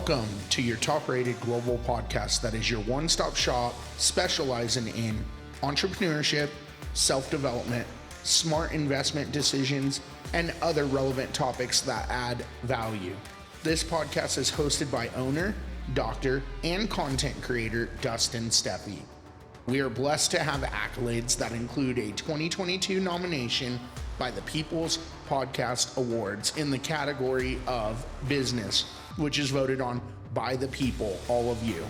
Welcome to your top-rated global podcast that is your one-stop shop specializing in entrepreneurship, self-development, smart investment decisions, and other relevant topics that add value. This podcast is hosted by owner, doctor, and content creator Dustin Steffi. We are blessed to have accolades that include a 2022 nomination by the People's Podcast Awards in the category of business, which is voted on by the people, all of you.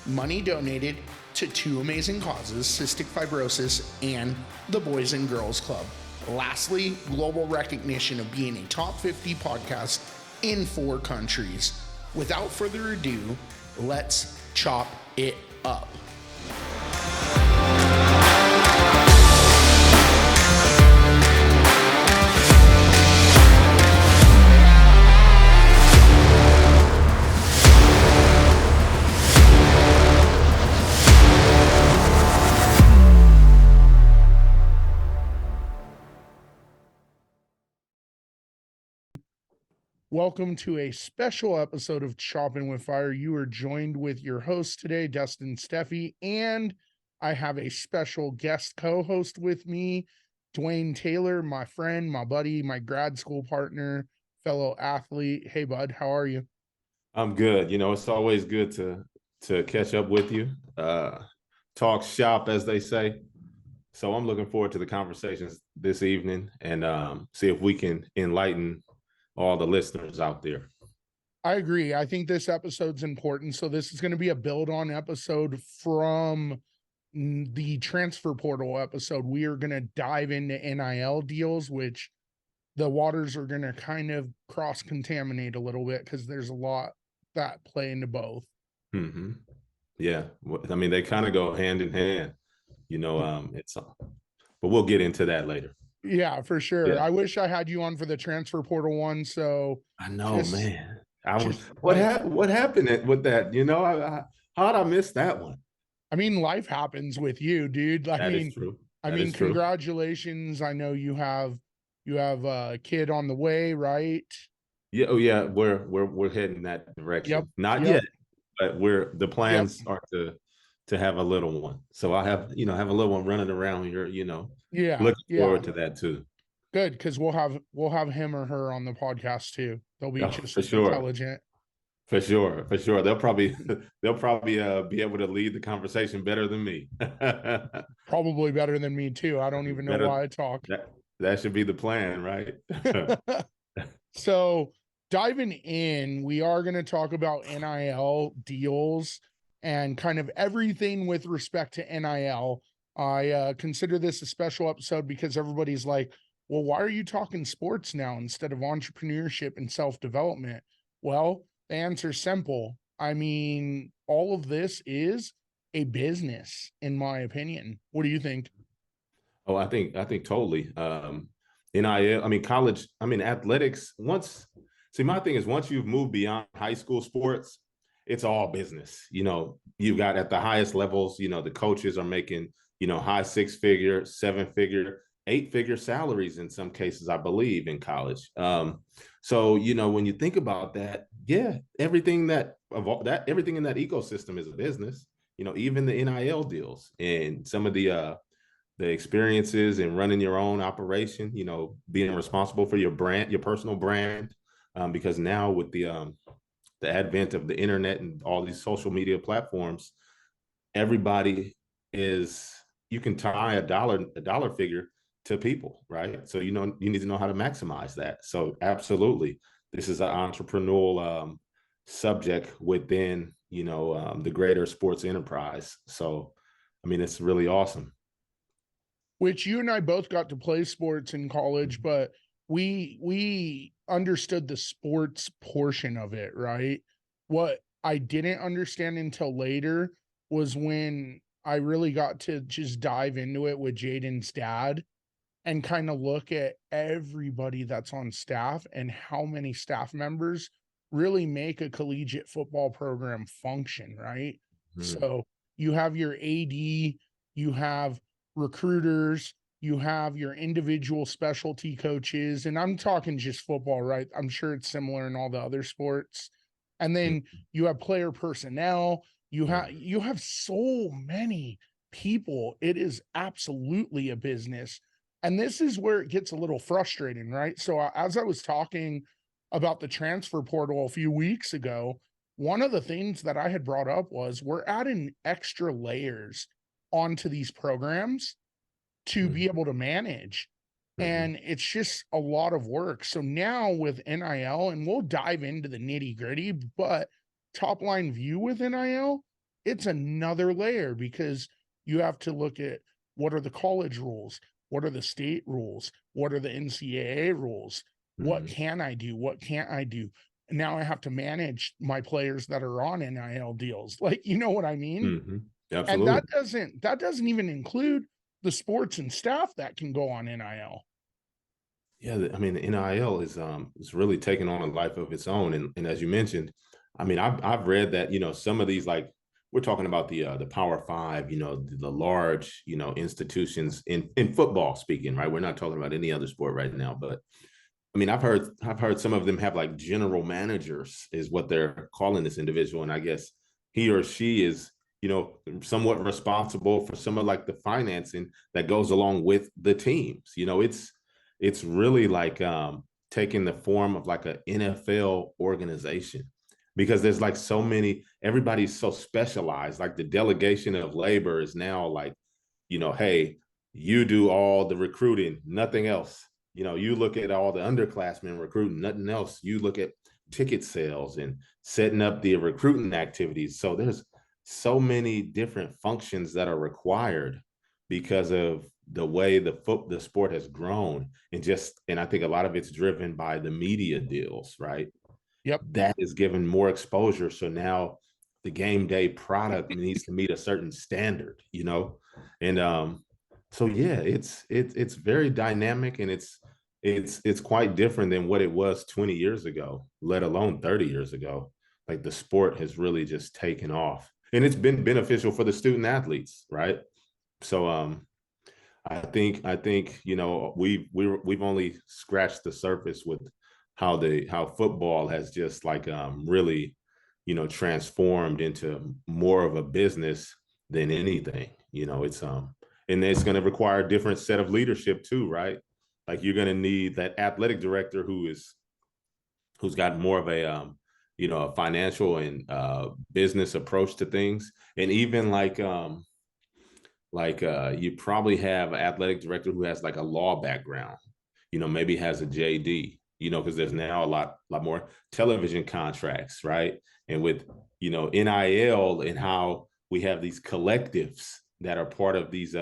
Money donated to two amazing causes, cystic fibrosis and the Boys and Girls Club. Lastly, global recognition of being a top 50 podcast in 4 countries. Without further ado, let's chop it up. Welcome to a special episode of Chopping with Fire. You are joined with your host today, Dustin Steffi, and I have a special guest co-host with me, Dwayne Taylor, my friend, my buddy, my grad school partner, fellow athlete. Hey, bud, how are you? I'm good. You know, it's always good to catch up with you, talk shop, as they say. So I'm looking forward to the conversations this evening and see if we can enlighten all the listeners out there. I agree. I think this episode's important. So this is going to be a build-on episode from the transfer portal episode. We are going to dive into NIL deals, which the waters are going to kind of cross-contaminate a little bit because there's a lot that play into both. Mm-hmm. Yeah. I mean, they kind of go hand in hand, you know, but we'll get into that later. Yeah, for sure. Yeah. I wish I had you on for the transfer portal one. So I know, man. What happened with that? You know, how'd I miss that one? I mean, life happens with you, dude. That is true. Congratulations. I know you have a kid on the way, right? Yeah. Oh, yeah. We're heading that direction. Yep. Not yet, but the plans are to have a little one. So I have a little one running around here, Yeah. Looking forward to that too. Good, because we'll have him or her on the podcast too. They'll be just as intelligent. For sure. They'll probably be able to lead the conversation better than me. Probably better than me too. I don't even know why I talk. That should be the plan, right? So diving in, we are going to talk about NIL deals and kind of everything with respect to NIL. I consider this a special episode because everybody's like, well, why are you talking sports now instead of entrepreneurship and self-development? Well, the answer's simple. I mean, all of this is a business, in my opinion. What do you think? Oh, I think totally. NIL, I mean, college, I mean, athletics, my thing is once you've moved beyond high school sports, it's all business. You know, you've got at the highest levels, the coaches are making, high 6-figure, 7-figure, 8-figure salaries in some cases, I believe, in college. So, when you think about that, yeah, everything in that ecosystem is a business, even the NIL deals and some of the experiences in running your own operation, being responsible for your brand, your personal brand, because now with the advent of the internet and all these social media platforms, you can tie a dollar figure to people, right? So, you need to know how to maximize that. So absolutely, this is an entrepreneurial subject within, the greater sports enterprise. So, I mean, it's really awesome. Which you and I both got to play sports in college, but we understood the sports portion of it, right? What I didn't understand until later was when I really got to just dive into it with Jaden's dad and kind of look at everybody that's on staff and how many staff members really make a collegiate football program function, right? Mm-hmm. So you have your AD, you have recruiters, you have your individual specialty coaches, and I'm talking just football, right? I'm sure it's similar in all the other sports. And then you have player personnel. You have so many people. It is absolutely a business. And this is where it gets a little frustrating, right? So as I was talking about the transfer portal a few weeks ago, one of the things that I had brought up was we're adding extra layers onto these programs to be able to manage. And it's just a lot of work. So now with NIL, and we'll dive into the nitty gritty, but top line view with NIL, it's another layer because you have to look at what are the college rules? What are the state rules? What are the NCAA rules? What can I do? What can't I do? Now I have to manage my players that are on NIL deals. Like, you know what I mean? And Absolutely. that doesn't even include the sports and staff that can go on NIL. Yeah, I mean, the NIL is really taking on a life of its own, and as you mentioned, I mean, I've read that some of these, like we're talking about the Power Five, the large institutions in football speaking, right? We're not talking about any other sport right now, but I mean, I've heard some of them have like general managers is what they're calling this individual, and I guess he or she is somewhat responsible for some of like the financing that goes along with the teams. It's really like taking the form of like an NFL organization because there's like so many, everybody's so specialized. Like the delegation of labor is now like, hey, you do all the recruiting, nothing else. You look at all the underclassmen recruiting, nothing else. You look at ticket sales and setting up the recruiting activities. So there's so many different functions that are required because of the way the sport has grown, and I think a lot of it's driven by the media deals, right? Yep. That is given more exposure. So now the game day product needs to meet a certain standard, and so yeah, it's very dynamic, and it's quite different than what it was 20 years ago, let alone 30 years ago. Like the sport has really just taken off, and it's been beneficial for the student athletes, right? So I think we've only scratched the surface with how football has just like really transformed into more of a business than anything. It's and it's going to require a different set of leadership too, right? Like you're going to need that athletic director who's got more of a financial and business approach to things, and even you probably have an athletic director who has like a law background, maybe has a JD, because there's now a lot more television contracts, right? And with NIL and how we have these collectives that are part of these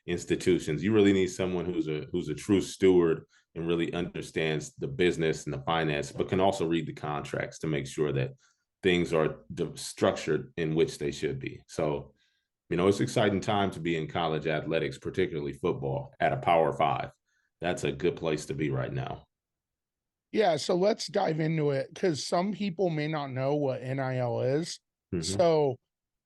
institutions, you really need someone who's a true steward and really understands the business and the finance, but can also read the contracts to make sure that things are structured in which they should be. So it's exciting time to be in college athletics, particularly football at a Power Five. That's a good place to be right now. Yeah, so let's dive into it because some people may not know what NIL is. So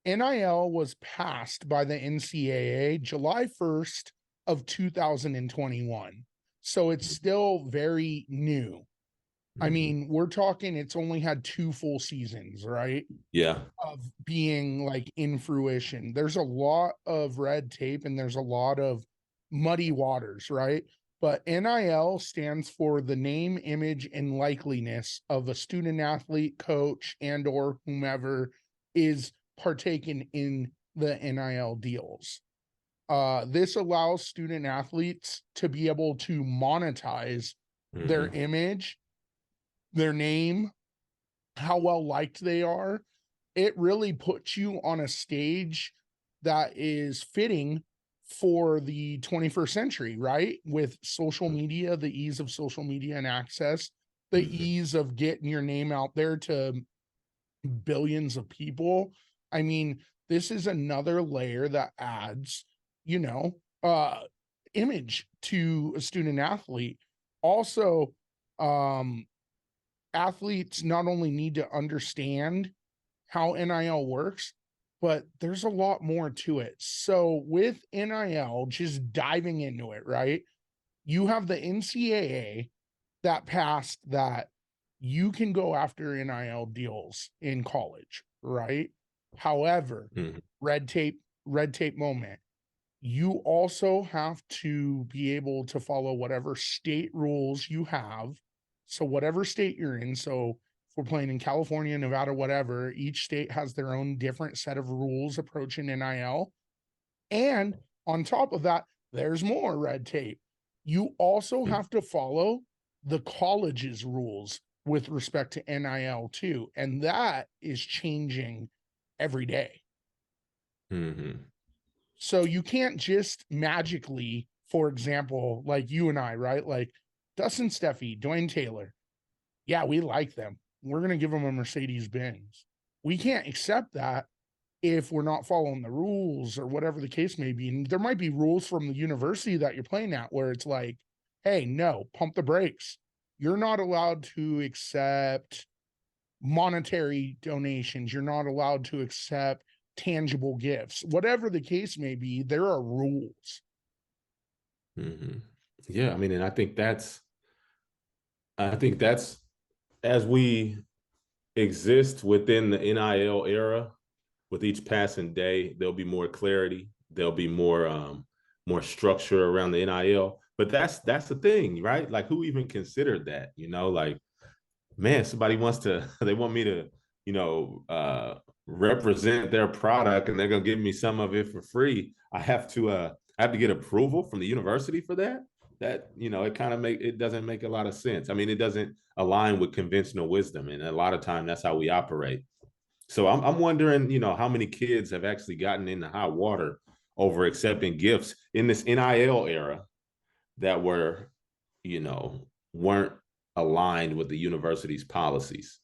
NIL was passed by the NCAA July 1st of 2021. So it's still very new. I mean, we're talking it's only had 2 full seasons, right? Yeah. Of being like in fruition. There's a lot of red tape and there's a lot of muddy waters, right? But NIL stands for the name, image, and likeliness of a student athlete, coach, and or whomever is partaking in the NIL deals. This allows student athletes to be able to monetize their image, their name, how well liked they are. It really puts you on a stage that is fitting for the 21st century, right? With social media, the ease of social media and access, the ease of getting your name out there to billions of people. I mean, this is another layer that adds, image to a student athlete. Also, athletes not only need to understand how NIL works, but there's a lot more to it. So with NIL, just diving into it, right? You have the NCAA that passed that you can go after NIL deals in college, right? However, Mhm. red tape moment. You also have to be able to follow whatever state rules you have. So whatever state you're in, so if we're playing in California, Nevada, whatever, each state has their own different set of rules approaching NIL. And on top of that, there's more red tape. You also have to follow the college's rules with respect to NIL too. And that is changing every day. Mhm. So you can't just magically, for example, like you and I, right? Like Dustin Steffi, Dwayne Taylor. Yeah, we like them. We're going to give them a Mercedes Benz. We can't accept that if we're not following the rules or whatever the case may be. And there might be rules from the university that you're playing at where it's like, hey, no, pump the brakes. You're not allowed to accept monetary donations. You're not allowed to accept tangible gifts. Whatever the case may be, there are rules. Mhm. Yeah, I mean, and I think that's as we exist within the NIL era, with each passing day, there'll be more clarity. There'll be more structure around the NIL. But that's the thing, right? Like, who even considered that? Like, man, somebody wants to, they want me to, represent their product, and they're gonna give me some of it for free. I have to get approval from the university for that. It kind of it doesn't make a lot of sense. I mean, it doesn't align with conventional wisdom, and a lot of time that's how we operate. So I'm wondering, how many kids have actually gotten into hot water over accepting gifts in this NIL era that you know, weren't aligned with the university's policies.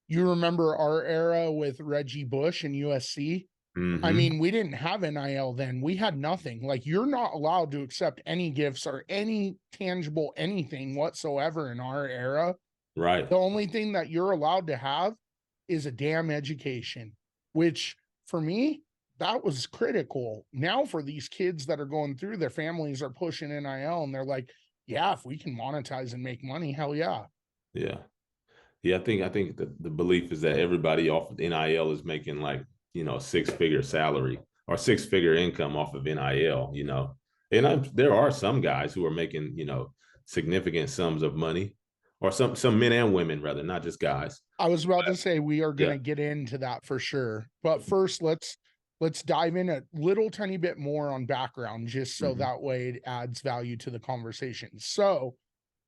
You remember our era with Reggie Bush and USC? I Mm-hmm. mean, we didn't have NIL then. We had nothing. Like, you're not allowed to accept any gifts or any tangible anything whatsoever in our era. Right. The only thing that you're allowed to have is a damn education, which for me, that was critical. Now, for these kids that are going through, their families are pushing NIL and they're like, yeah, if we can monetize and make money, hell yeah. Yeah. Yeah, I think the belief is that everybody off of NIL is making, like, a six-figure salary or six-figure income off of NIL. And there are some guys who are making, significant sums of money, or some men and women, rather, not just guys. I was about to say we are going Yeah. to get into that for sure. But first, let's dive in a little tiny bit more on background just so Mhm. that way it adds value to the conversation. So,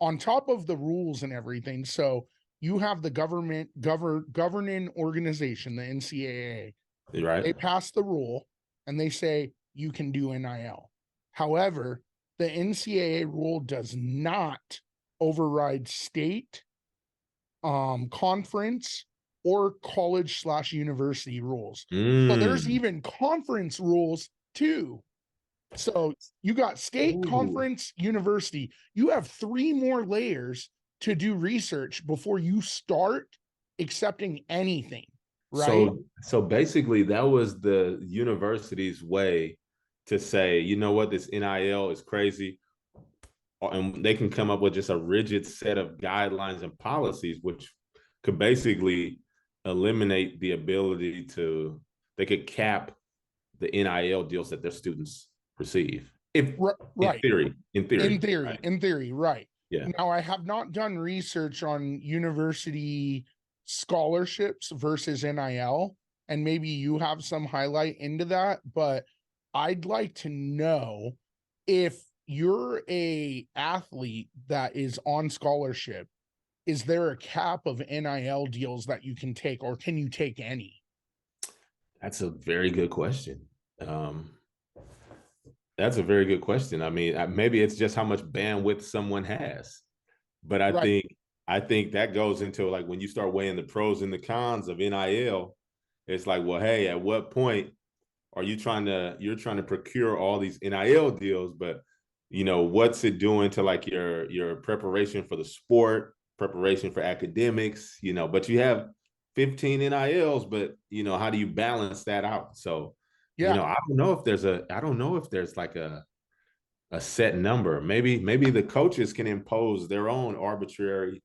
on top of the rules and everything, so you have the governing organization, the NCAA. Right. They pass the rule and they say you can do NIL. However, the NCAA rule does not override state, conference, or college/university rules. So there's Mm. even conference rules too. So you got state, Ooh. conference, university. You have three more layers to do research before you start accepting anything, right? So basically, that was the university's way to say, you know what, this NIL is crazy, and they can come up with just a rigid set of guidelines and policies, which could basically eliminate the ability to, they could cap the NIL deals that their students receive. If Right. in theory, right? In theory, right. Yeah. Now, I have not done research on university scholarships versus NIL, and maybe you have some highlight into that, but I'd like to know if you're a athlete that is on scholarship, is there a cap of NIL deals that you can take, or can you take any? That's a very good question. Um, that's a very good question. I mean, maybe it's just how much bandwidth someone has. But Right. I think that goes into, like, when you start weighing the pros and the cons of NIL, it's like, well, hey, at what point are you're trying to procure all these NIL deals, but what's it doing to, like, your preparation for the sport, preparation for academics, but you have 15 NILs, but how do you balance that out? So, Yeah. I don't know if there's like a set number. Maybe the coaches can impose their own arbitrary,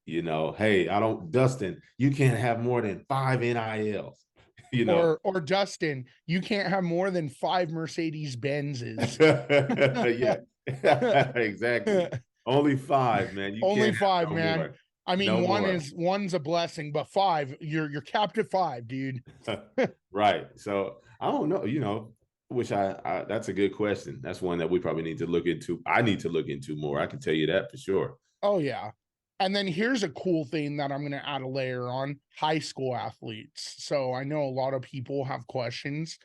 Hey, Dustin, you can't have more than 5 NILs, Or Dustin, you can't have more than 5 Mercedes Benzes. Yeah, exactly. Only 5, man. You Only can't have 5, no man. more. I mean, No more. one's a blessing, but 5, you're capped at 5, dude. Right. So I don't know, which that's a good question. That's one that we probably need to look into. I need to look into more. I can tell you that for sure. Oh yeah. And then here's a cool thing that I'm going to add a layer on: high school athletes. So I know a lot of people have questions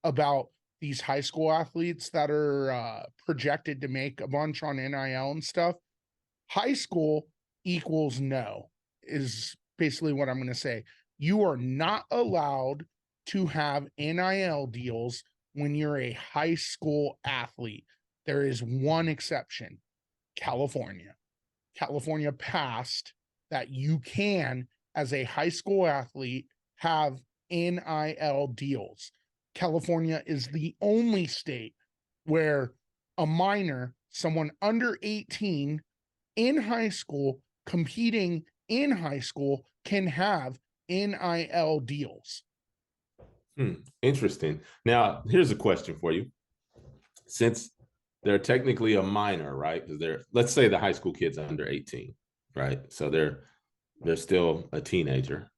about these high school athletes that are projected to make a bunch on NIL and stuff. High school equals no, is basically what I'm going to say. You are not allowed to have NIL deals when you're a high school athlete. There is one exception: California. California passed that you can, as a high school athlete, have NIL deals. California is the only state where a minor, someone under 18 in high school, competing in high school, can have NIL deals. Interesting. Now, here's a question for you. Since they're technically a minor, right? Because let's say the high school kid's under 18, right? So they're still a teenager.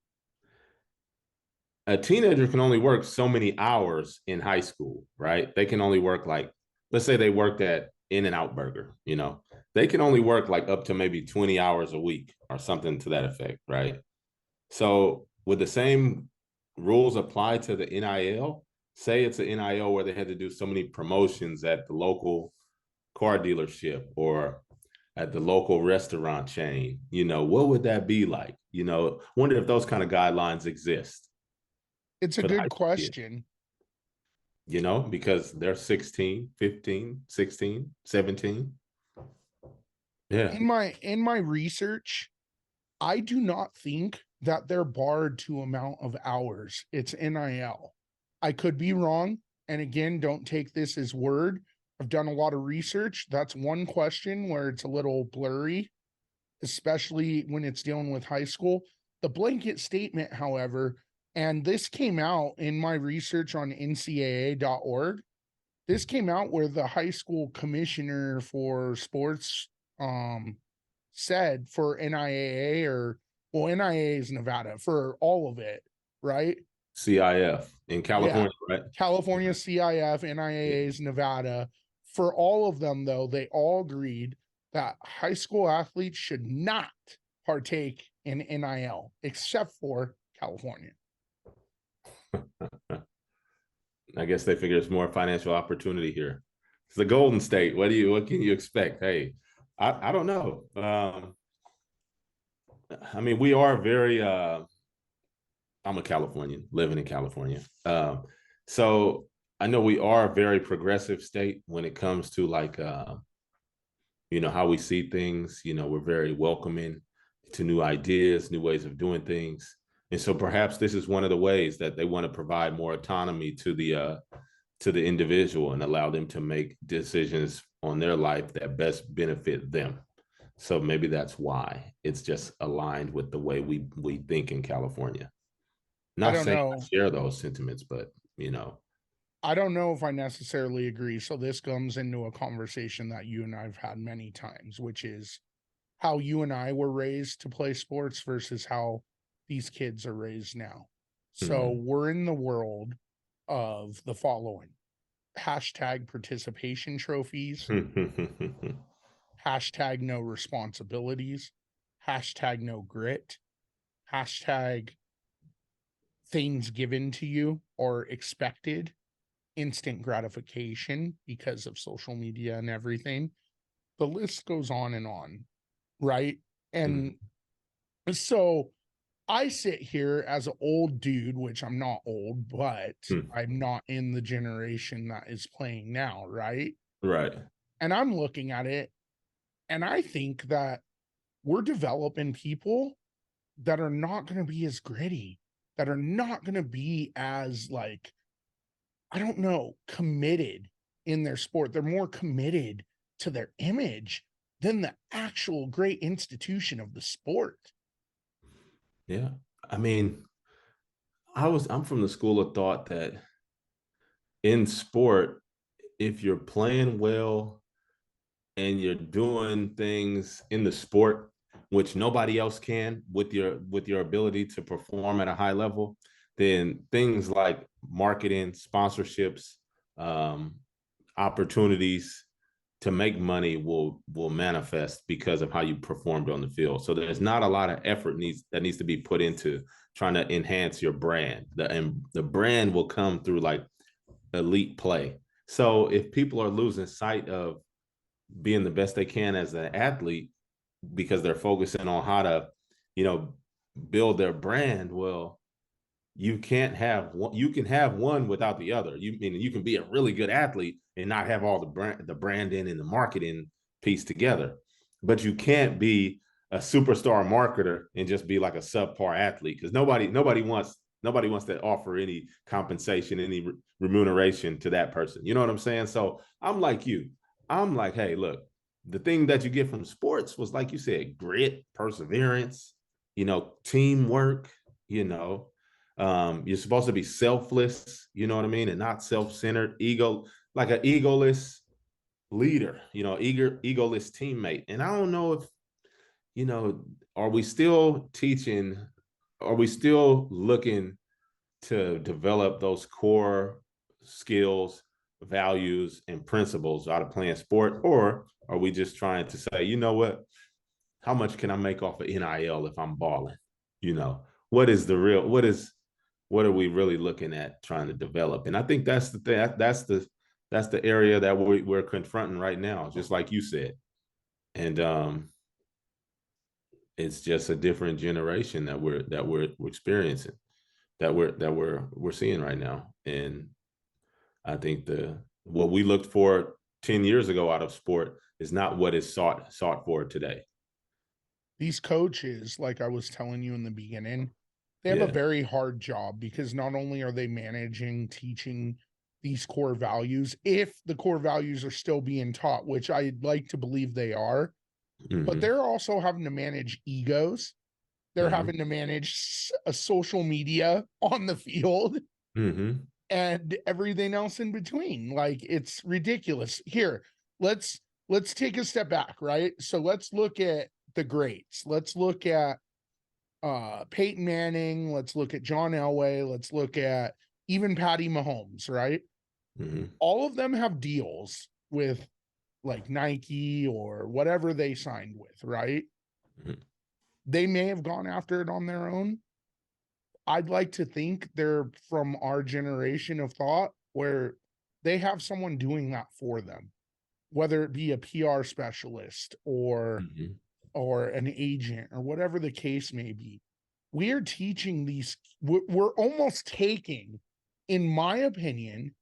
A teenager can only work so many hours in high school, right? They can only work like, let's say they worked at In-N-Out Burger, they can only work like up to maybe 20 hours a week or something to that effect, right? So would the same rules apply to the NIL? Say it's an NIL where they had to do so many promotions at the local car dealership or at the local restaurant chain, what would that be like? Wonder if those kind of guidelines exist It's a for the high good school kid, question. because they're 16, 15, 16, 17. Yeah. In my research, I do not think that they're barred to amount of hours. It's NIL. I could be wrong. And again, don't take this as word. I've done a lot of research. That's one question where it's a little blurry, especially when it's dealing with high school. The blanket statement, however, and this came out in my research on ncaa.org. This came out where the high school commissioner for sports said for NIAA, or well, NIAA is Nevada, for all of it, right? CIF in Yeah. California, right? California, CIF, Yeah. NIAA is Nevada. For all of them, though, they all agreed that high school athletes should not partake in NIL, except for California. I guess they figure it's more financial opportunity here. It's the Golden State. What can you expect? Hey, I don't know. I mean, we are very I'm a Californian living in California. So I know we are a very progressive state when it comes to like how we see things. We're very welcoming to new ideas, new ways of doing things. And so perhaps this is one of the ways that they want to provide more autonomy to the individual and allow them to make decisions on their life that best benefit them. So maybe that's why it's just aligned with the way we think in California. I Not don't saying I know. share those sentiments, but I don't know if I necessarily agree. So this comes into a conversation that you and I've had many times, which is how you and I were raised to play sports versus how these kids are raised now. So we're in the world of the following: hashtag participation trophies, hashtag no responsibilities, hashtag no grit, hashtag things given to you or expected, instant gratification because of social media and everything. The list goes on, right? And so I sit here as an old dude, which I'm not old, but I'm not in the generation that is playing now, right? Right. And I'm looking at it and I think that we're developing people that are not going to be as gritty, that are not going to be as, like, I don't know, committed in their sport. They're more committed to their image than the actual great institution of the sport. Yeah. I mean, I'm from the school of thought that in sport, if you're playing well and you're doing things in the sport which nobody else can with your ability to perform at a high level, then things like marketing, sponsorships, um, opportunities to make money will manifest because of how you performed on the field. So there's not a lot of effort needs to be put into trying to enhance your brand. The brand will come through like elite play. So if people are losing sight of being the best they can as an athlete because they're focusing on how to, you know, build their brand, well, you can't have one, you can have one without the other. You mean you can be a really good athlete and not have all the branding and the marketing piece together. But you can't be a superstar marketer and just be like a subpar athlete, because nobody wants to offer any compensation, any remuneration to that person. You know what I'm saying? So I'm like you. I'm like, hey, look, the thing that you get from sports was, like you said, grit, perseverance, teamwork, you know, you're supposed to be selfless, you know what I mean, and not self-centered, like an egoless leader, egoless teammate. And I don't know if, you know, are we still teaching, are we still looking to develop those core skills, values, and principles out of playing sport? Or are we just trying to say, you know what, how much can I make off of NIL if I'm balling? You know, what are we really looking at trying to develop? And I think that's the thing. That's the area that we're confronting right now, just like you said. And it's just a different generation that we're experiencing, that we're seeing right now. And I think the what we looked for 10 years ago out of sport is not what is sought for today. These coaches, like I was telling you in the beginning, they have a Yeah. very hard job because not only are they managing, teaching these core values, if the core values are still being taught, which I'd like to believe they are, but Mm-hmm. they're also having to manage egos. They're Mm-hmm. having to manage a social media on the field Mm-hmm. and everything else in between. Like, it's ridiculous. Here, let's let's take a step back, right? So let's look at the greats. Let's look at Peyton Manning, let's look at John Elway, let's look at even Patty Mahomes, right? Mm-hmm. All of them have deals with like Nike or whatever they signed with, right? Mm-hmm. They may have gone after it on their own. I'd like to think they're from our generation of thought where they have someone doing that for them, whether it be a PR specialist Mm-hmm. or an agent or whatever the case may be. We are teaching these, we're almost taking, in my opinion,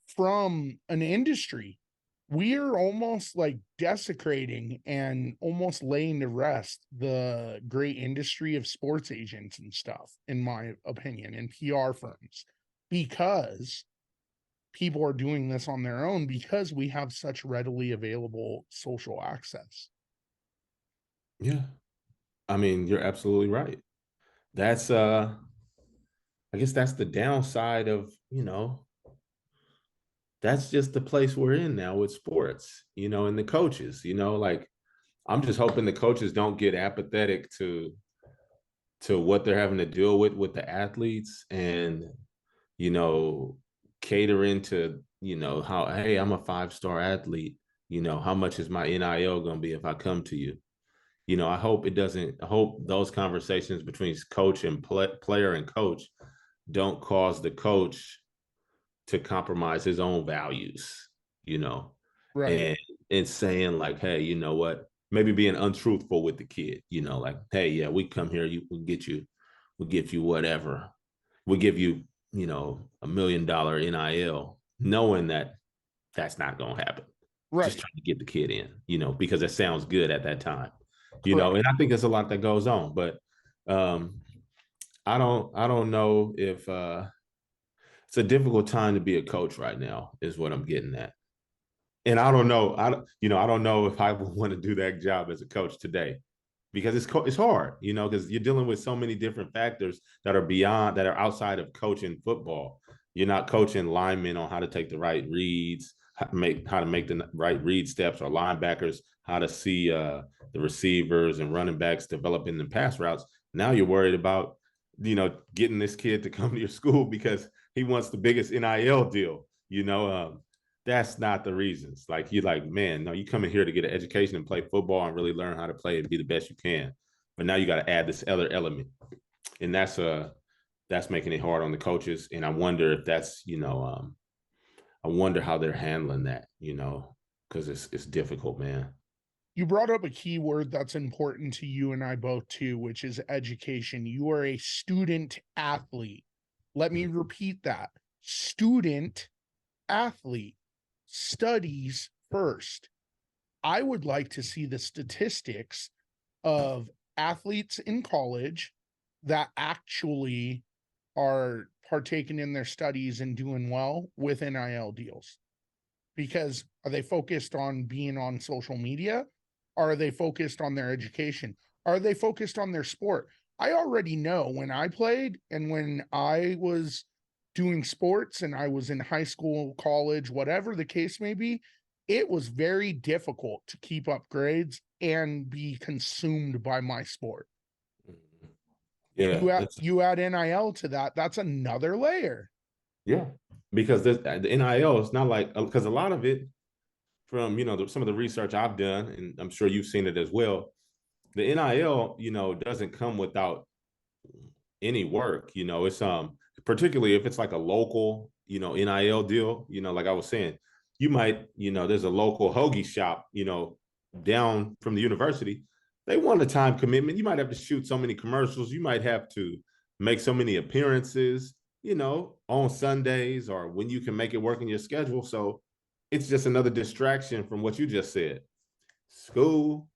from an industry. We are almost like desecrating and almost laying to rest the great industry of sports agents and stuff, in my opinion, and PR firms, because people are doing this on their own because we have such readily available social access. Yeah. I mean, you're absolutely right. That's I guess that's the downside of, that's just the place we're in now with sports, and the coaches, like I'm just hoping the coaches don't get apathetic to what they're having to deal with the athletes, and you know catering to, how, hey, I'm a 5-star athlete, how much is my NIL going to be if I come to you? I hope it doesn't. I hope those conversations between coach and player and coach don't cause the coach to compromise his own values, you know, Right. and saying like, hey, you know what? Maybe being untruthful with the kid, like, hey, yeah, we come here, we'll get you whatever, we'll give you, $1 million NIL, knowing that that's not going to happen. Just Right. trying to get the kid in, because it sounds good at that time, Correct. and I think there's a lot that goes on, but um, I don't know if it's a difficult time to be a coach right now, is what I'm getting at. And I don't know, I don't know if I would want to do that job as a coach today, because it's hard, because you're dealing with so many different factors that are outside of coaching football. You're not coaching linemen on how to take the right reads, how to make the right read steps, or linebackers how to see the receivers and running backs developing the pass routes. Now you're worried about getting this kid to come to your school because he wants the biggest NIL deal. That's not the reasons. Like, you're like, man, no, you come in here to get an education and play football and really learn how to play and be the best you can. But now you got to add this other element, and that's making it hard on the coaches. And I wonder if that's I wonder how they're handling that, because it's difficult, man. You brought up a key word that's important to you and I both too, which is education. You are a student athlete. Let me repeat that. Student athlete, studies first. I would like to see the statistics of athletes in college that actually are partaking in their studies and doing well with NIL deals. Because are they focused on being on social media? Are they focused on their education? Are they focused on their sport? I already know when I played and when I was doing sports and I was in high school, college, whatever the case may be, it was very difficult to keep up grades and be consumed by my sport. Yeah, You add NIL to that, that's another layer. yeah, because the NIL is not like, because a lot of it, from some of the research I've done, and I'm sure you've seen it as well, the NIL doesn't come without any work. It's particularly if it's like a local NIL deal. Like I was saying, you might there's a local hoagie shop down from the university. They want a time commitment. You might have to shoot so many commercials. You might have to make so many appearances on Sundays, or when you can make it work in your schedule. So it's just another distraction from what you just said, school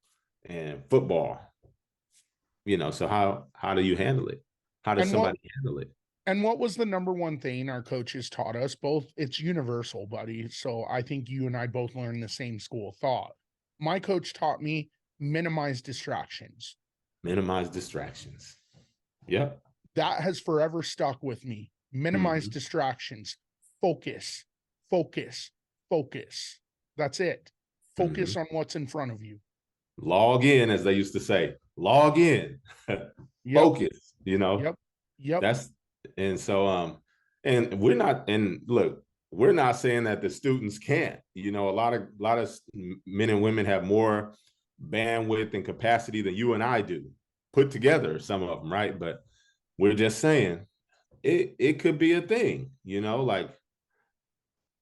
and football. So how do you handle it? How does somebody handle it? And what was the number one thing our coaches taught us? Both, it's universal, buddy. So I think you and I both learned the same school of thought. My coach taught me minimize distractions. Minimize distractions. Yep. That has forever stuck with me. Minimize distractions. Focus, focus, focus. That's it. Focus on what's in front of you. Log in, as they used to say. Log in. Focus. Yep. That's, and so and we're not, and look, we're not saying that the students can't. A lot of men and women have more bandwidth and capacity than you and I do put together, some of them, right? But we're just saying it could be a thing, like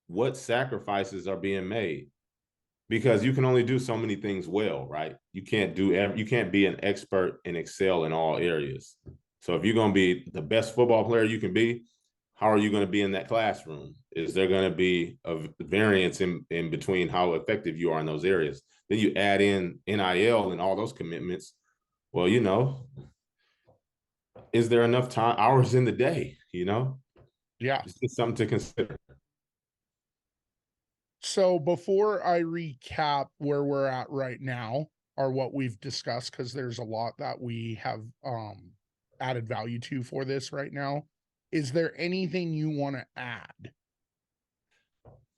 what sacrifices are being made, because you can only do so many things well, right? You can't be an expert and excel in all areas. So if you're going to be the best football player you can be, how are you going to be in that classroom? Is there going to be a variance in between how effective you are in those areas? Then you add in NIL and all those commitments. Well, is there enough hours in the day? Yeah. It's just something to consider. So before I recap where we're at right now, or what we've discussed, because there's a lot that we have added value to for this right now, is there anything you want to add?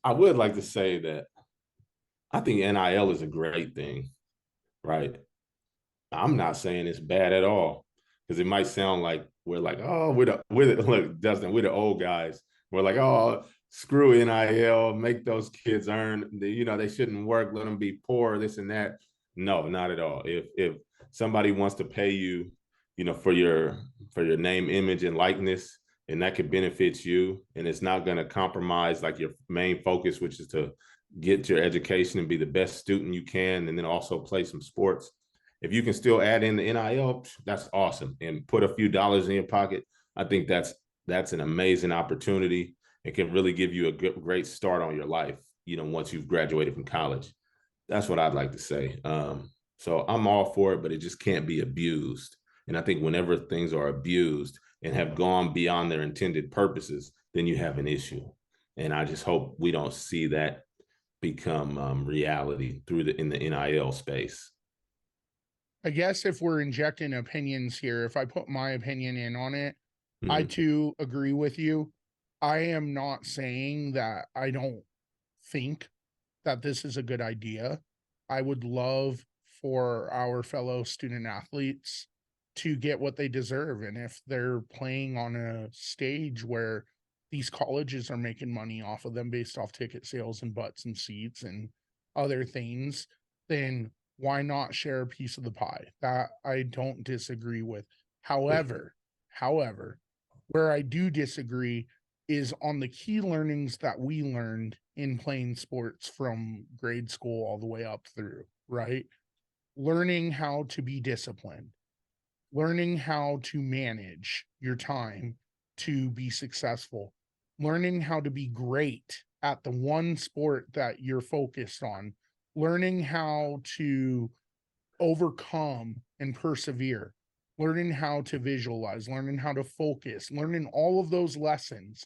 I would like to say that I think NIL is a great thing, right? I'm not saying it's bad at all, because it might sound like we're like, oh, look, Dustin, we're the old guys. We're like, oh, screw NIL, make those kids earn. They shouldn't work, let them be poor, this and that. No, not at all. If somebody wants to pay you, for your name, image, and likeness, and that could benefit you, and it's not going to compromise like your main focus, which is to get your education and be the best student you can, and then also play some sports. If you can still add in the NIL, that's awesome, and put a few dollars in your pocket. I think that's an amazing opportunity. It can really give you a great start on your life, once you've graduated from college. That's what I'd like to say. So I'm all for it, but it just can't be abused. And I think whenever things are abused and have gone beyond their intended purposes, then you have an issue. And I just hope we don't see that become reality in the NIL space. I guess if we're injecting opinions here, if I put my opinion in on it, I Mhm. too agree with you. I am not saying that I don't think that this is a good idea. I would love for our fellow student athletes to get what they deserve. And if they're playing on a stage where these colleges are making money off of them based off ticket sales and butts and seats and other things, then why not share a piece of the pie? That I don't disagree with. However, where I do disagree is on the key learnings that we learned in playing sports from grade school all the way up through, right? Learning how to be disciplined, learning how to manage your time to be successful, learning how to be great at the one sport that you're focused on, learning how to overcome and persevere, learning how to visualize, learning how to focus, learning all of those lessons.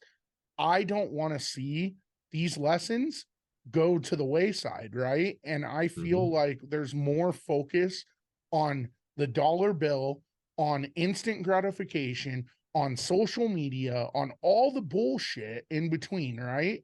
I don't want to see these lessons go to the wayside, right? And I feel Mhm. like there's more focus on the dollar bill, on instant gratification, on social media, on all the bullshit in between, right?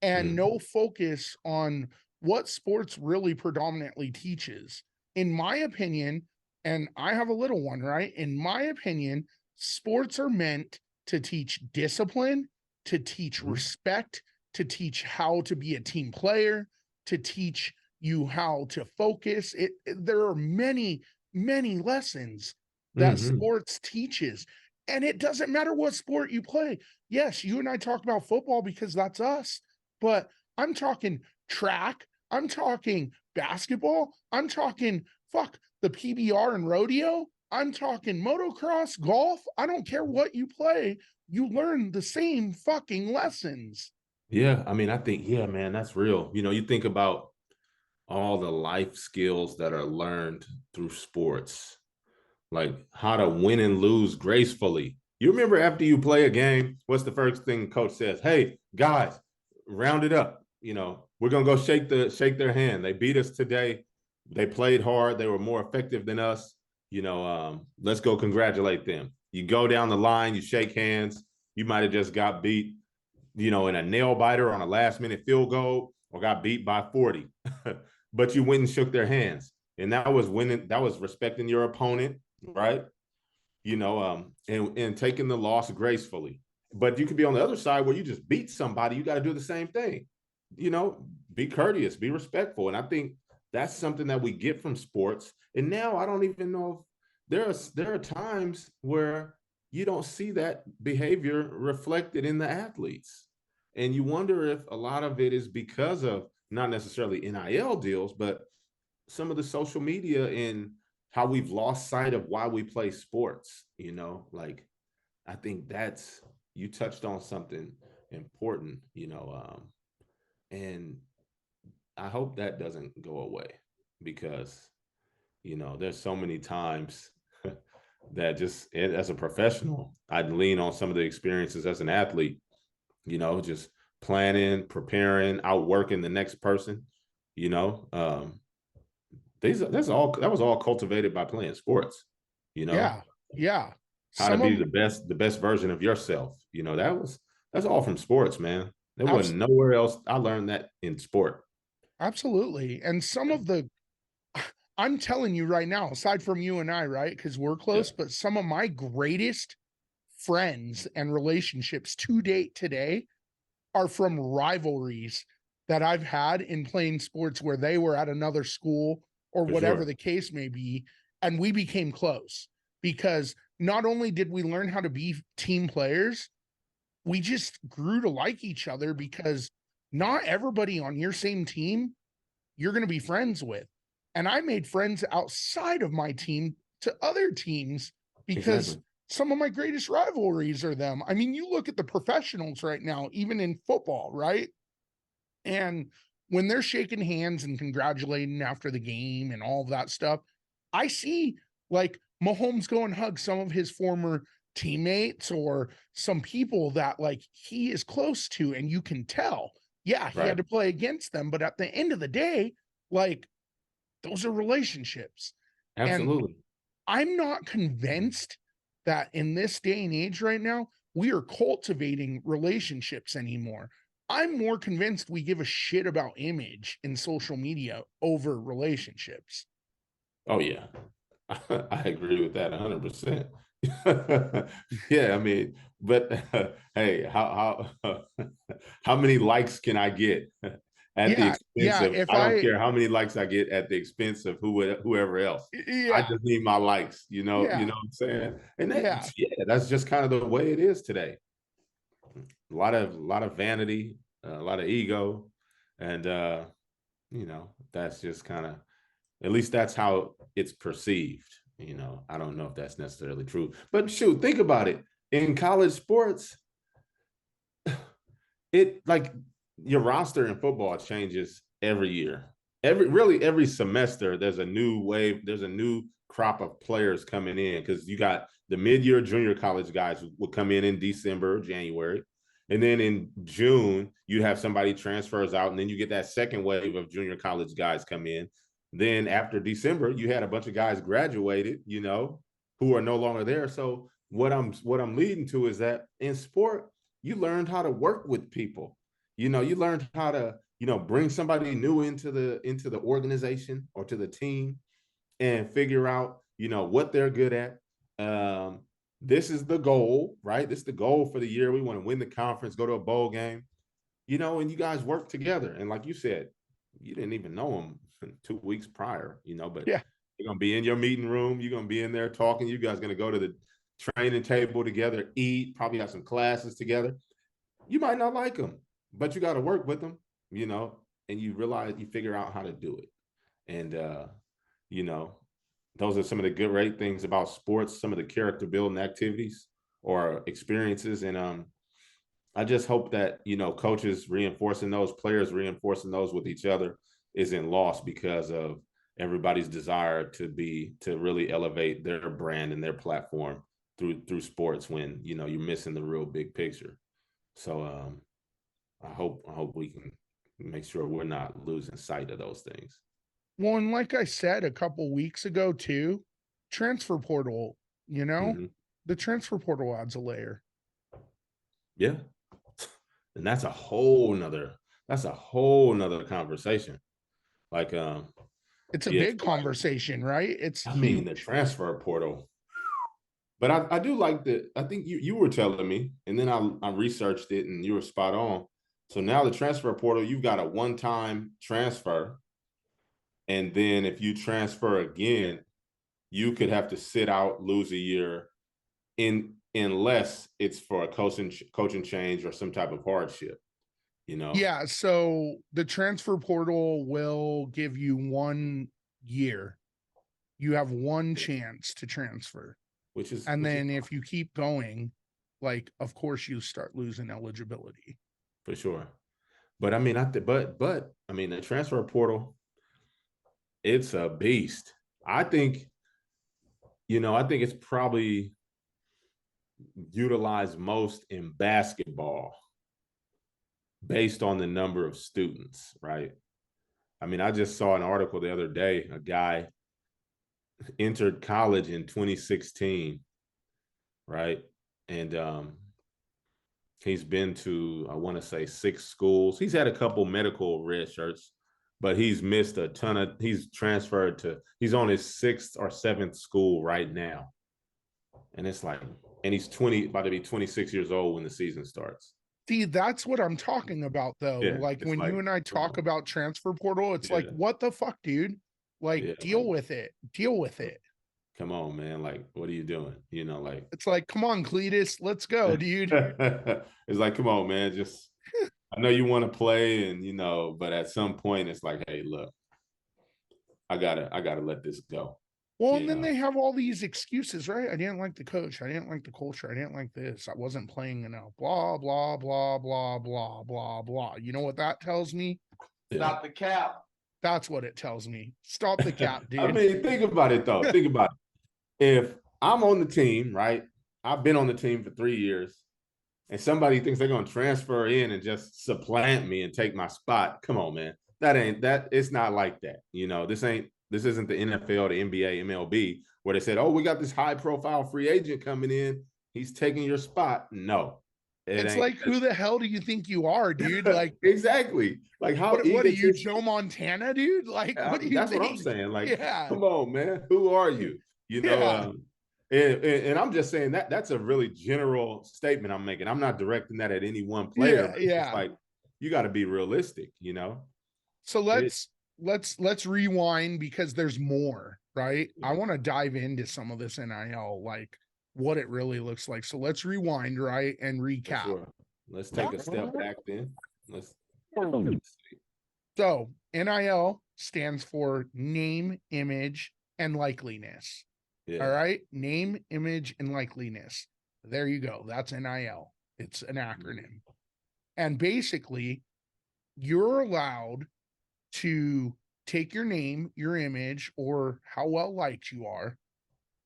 And Mhm. no focus on what sports really predominantly teaches. In my opinion, and I have a little one, right? In my opinion, sports are meant to teach discipline, to teach Mhm. respect, to teach how to be a team player, to teach you how to focus. There are many lessons that Mhm. sports teaches. And it doesn't matter what sport you play. Yes, you and I talk about football because that's us, but I'm talking track, I'm talking basketball, I'm talking the PBR and rodeo, I'm talking motocross, golf. I don't care what you play, you learn the same fucking lessons. Yeah, I mean, I think, yeah, man, that's real. You think about all the life skills that are learned through sports, like how to win and lose gracefully. You remember after you play a game, what's the first thing coach says? Hey, guys, round it up. We're gonna go shake their hand. They beat us today. They played hard. They were more effective than us. Let's go congratulate them. You go down the line, you shake hands. You might have just got beat, in a nail biter on a last minute field goal or got beat by 40, but you went and shook their hands. And that was winning, that was respecting your opponent, right? And taking the loss gracefully. But you could be on the other side where you just beat somebody. You got to do the same thing. Be courteous, be respectful. And I think that's something that we get from sports. And now I don't even know if there are times where you don't see that behavior reflected in the athletes. And you wonder if a lot of it is because of not necessarily NIL deals, but some of the social media and how we've lost sight of why we play sports. Like I think that's, you touched on something important, and I hope that doesn't go away because, there's so many times that just as a professional, I'd lean on some of the experiences as an athlete, just planning, preparing, outworking the next person, you know. That was all cultivated by playing sports, you know, Yeah, yeah. how to Some be of the best version of yourself. That's all from sports, man. There wasn't abs- nowhere else. I learned that in sport. absolutely. And some Yeah. of the I'm telling you right now, aside from you and I, right? Because we're Yeah. close, but some of my greatest friends and relationships to date today are from rivalries that I've had in playing sports where they were at another school or For whatever sure. the case may be. And we became close because not only did we learn how to be team players, we just grew to like each other because not everybody on your same team you're going to be friends with. And I made friends outside of my team to other teams because Exactly. some of my greatest rivalries are them. I mean, you look at the professionals right now, even in football, right? And when they're shaking hands and congratulating after the game and all of that stuff, I see like Mahomes go and hug some of his former teammates or some people that like he is close to, and you can tell, yeah, he had Right. to play against them, but at the end of the day, like those are relationships. And Absolutely. I'm not convinced that in this day and age right now, we are cultivating relationships anymore. I'm more convinced we give a shit about image in social media over relationships. Oh yeah. I agree with that 100%. Yeah, I mean, but hey, how many likes can I get at the Yeah, expense yeah. of? If I don't I, care how many likes I get at the expense of whoever else. I yeah, just need my likes. You yeah, know what I'm saying? And yeah. that's just kind of the way it is today. A lot of vanity, a lot of ego, and that's just kind of, at least that's how it's perceived. I don't know if that's necessarily true, but shoot, think about it. In college sports, it like your roster in football changes every year. Every semester, there's a new wave, there's a new crop of players coming in because you got the mid-year junior college guys who will come in December, January. And then in June, you have somebody transfers out, and then you get that second wave of junior college guys come in. Then after December, you had a bunch of guys graduated, who are no longer there. So what I'm leading to is that in sport, you learned how to work with people. You learned how to, bring somebody new into the organization or to the team and figure out, what they're good at. Um, this is the goal, right? This is the goal for the year. We want to win the conference, go to a bowl game, and you guys work together. And like you said, you didn't even know them 2 weeks prior, but Yeah. you're going to be in your meeting room. You're going to be in there talking. You guys are going to go to the training table together, eat, probably have some classes together. You might not like them, but you got to work with them, and you realize, you figure out how to do it. And, you know, those are some of the great things about sports, some of the character building activities or experiences. And I just hope that, coaches reinforcing those, players reinforcing those with each other isn't lost because of everybody's desire to really elevate their brand and their platform through sports when, you're missing the real big picture. So I hope we can make sure we're not losing sight of those things. Well, and like I said a couple weeks ago too, transfer portal, you know, Mm-hmm. the transfer portal adds a layer. Yeah. And that's a whole nother conversation. Like, It's a yeah, big conversation, right? It's I mean, the huge. transfer portal. But I do like I think you were telling me, and then I researched it and you were spot on. So now the transfer portal, you've got a one-time transfer. And then if you transfer again, you could have to sit out, lose a year, unless it's for a coaching change or some type of hardship. Yeah, so the transfer portal will give you 1 year. You have one chance to transfer. And which is then if you keep going, like of course you start losing eligibility. for sure. But I mean, but I mean, the transfer portal, it's a beast. I think, I think it's probably utilized most in basketball based on the number of students, right? I mean, I just saw an article the other day. A guy entered college in 2016, right? And he's been to, I want to say, 6 schools. He's had a couple medical red shirts, but he's missed a ton of, he's on his 6th or 7th school right now. And it's like, and he's about to be 26 years old when the season starts. See, that's what I'm talking about though. Yeah. Like It's when you like, and I come talk on. about transfer portal, it's like, Yeah. what the fuck, dude? Like, Yeah. deal Like, with it. Deal with it. come on, man. Like, what are you doing? Like, It's like, come on, Cletus, let's go, dude. it's like, come on, man. Just, I know you want to play and, but at some point it's like, hey, look, I gotta let this go. Well, You and then know, they have all these excuses, right? I didn't like the coach. I didn't like the culture. I didn't like this. I wasn't playing enough. Blah, blah, blah, blah, blah, blah, blah. You know what that tells me? yeah. Stop the cap. That's what it tells me. Stop the cap, I dude. mean, think about it though. Think about it. If I'm on the team, right? I've been on the team for 3 years, and somebody thinks they're gonna transfer in and just supplant me and take my spot. Come on, man. That ain't that. It's not like that. This ain't This isn't the NFL, the NBA, MLB, where they said, "Oh, we got this high-profile free agent coming in. He's taking your spot." No, it It's ain't. like, who the hell do you think you are, dude? Like, Exactly. Like how what are you, egotistic. Joe Montana, dude? Like, what do you That's what I'm think? saying. Like, Yeah. come on, man. Who are you? You know, Yeah. and I'm just saying that that's a really general statement I'm making. I'm not directing that at any one player, Yeah. but it's just Yeah. like you got to be realistic, So It, let's rewind because there's more, right? I want to dive into some of this NIL, like what it really looks like. So let's rewind, right, and for recap. sure. Let's take a step back then. Let's see. So NIL stands for name, image, and likeliness. All Yeah. right. Name, image, and likeliness. There you go. That's NIL. It's an acronym. And basically, you're allowed to take your name, your image, or how well liked you are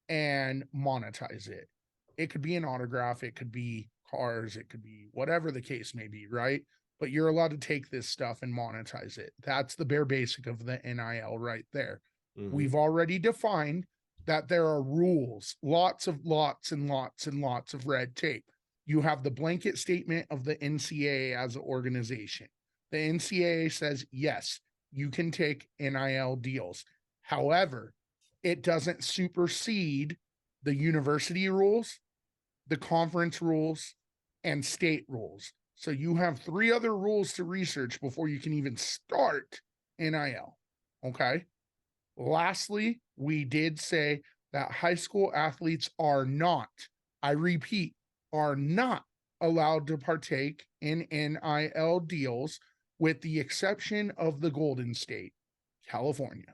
and monetize it. It could be an autograph, it could be cars, it could be whatever the case may be, right? But you're allowed to take this stuff and monetize it. That's the bare basic of the NIL right there. Mm-hmm. We've already defined that there are rules, lots and lots of red tape. You have the blanket statement of the NCAA as an organization. The NCAA says, yes, you can take NIL deals. However, it doesn't supersede the university rules, the conference rules, and state rules. So you have 3 other rules to research before you can even start NIL. Okay. Lastly, we did say that high school athletes are not, I repeat, are not allowed to partake in NIL deals with the exception of the Golden State, California.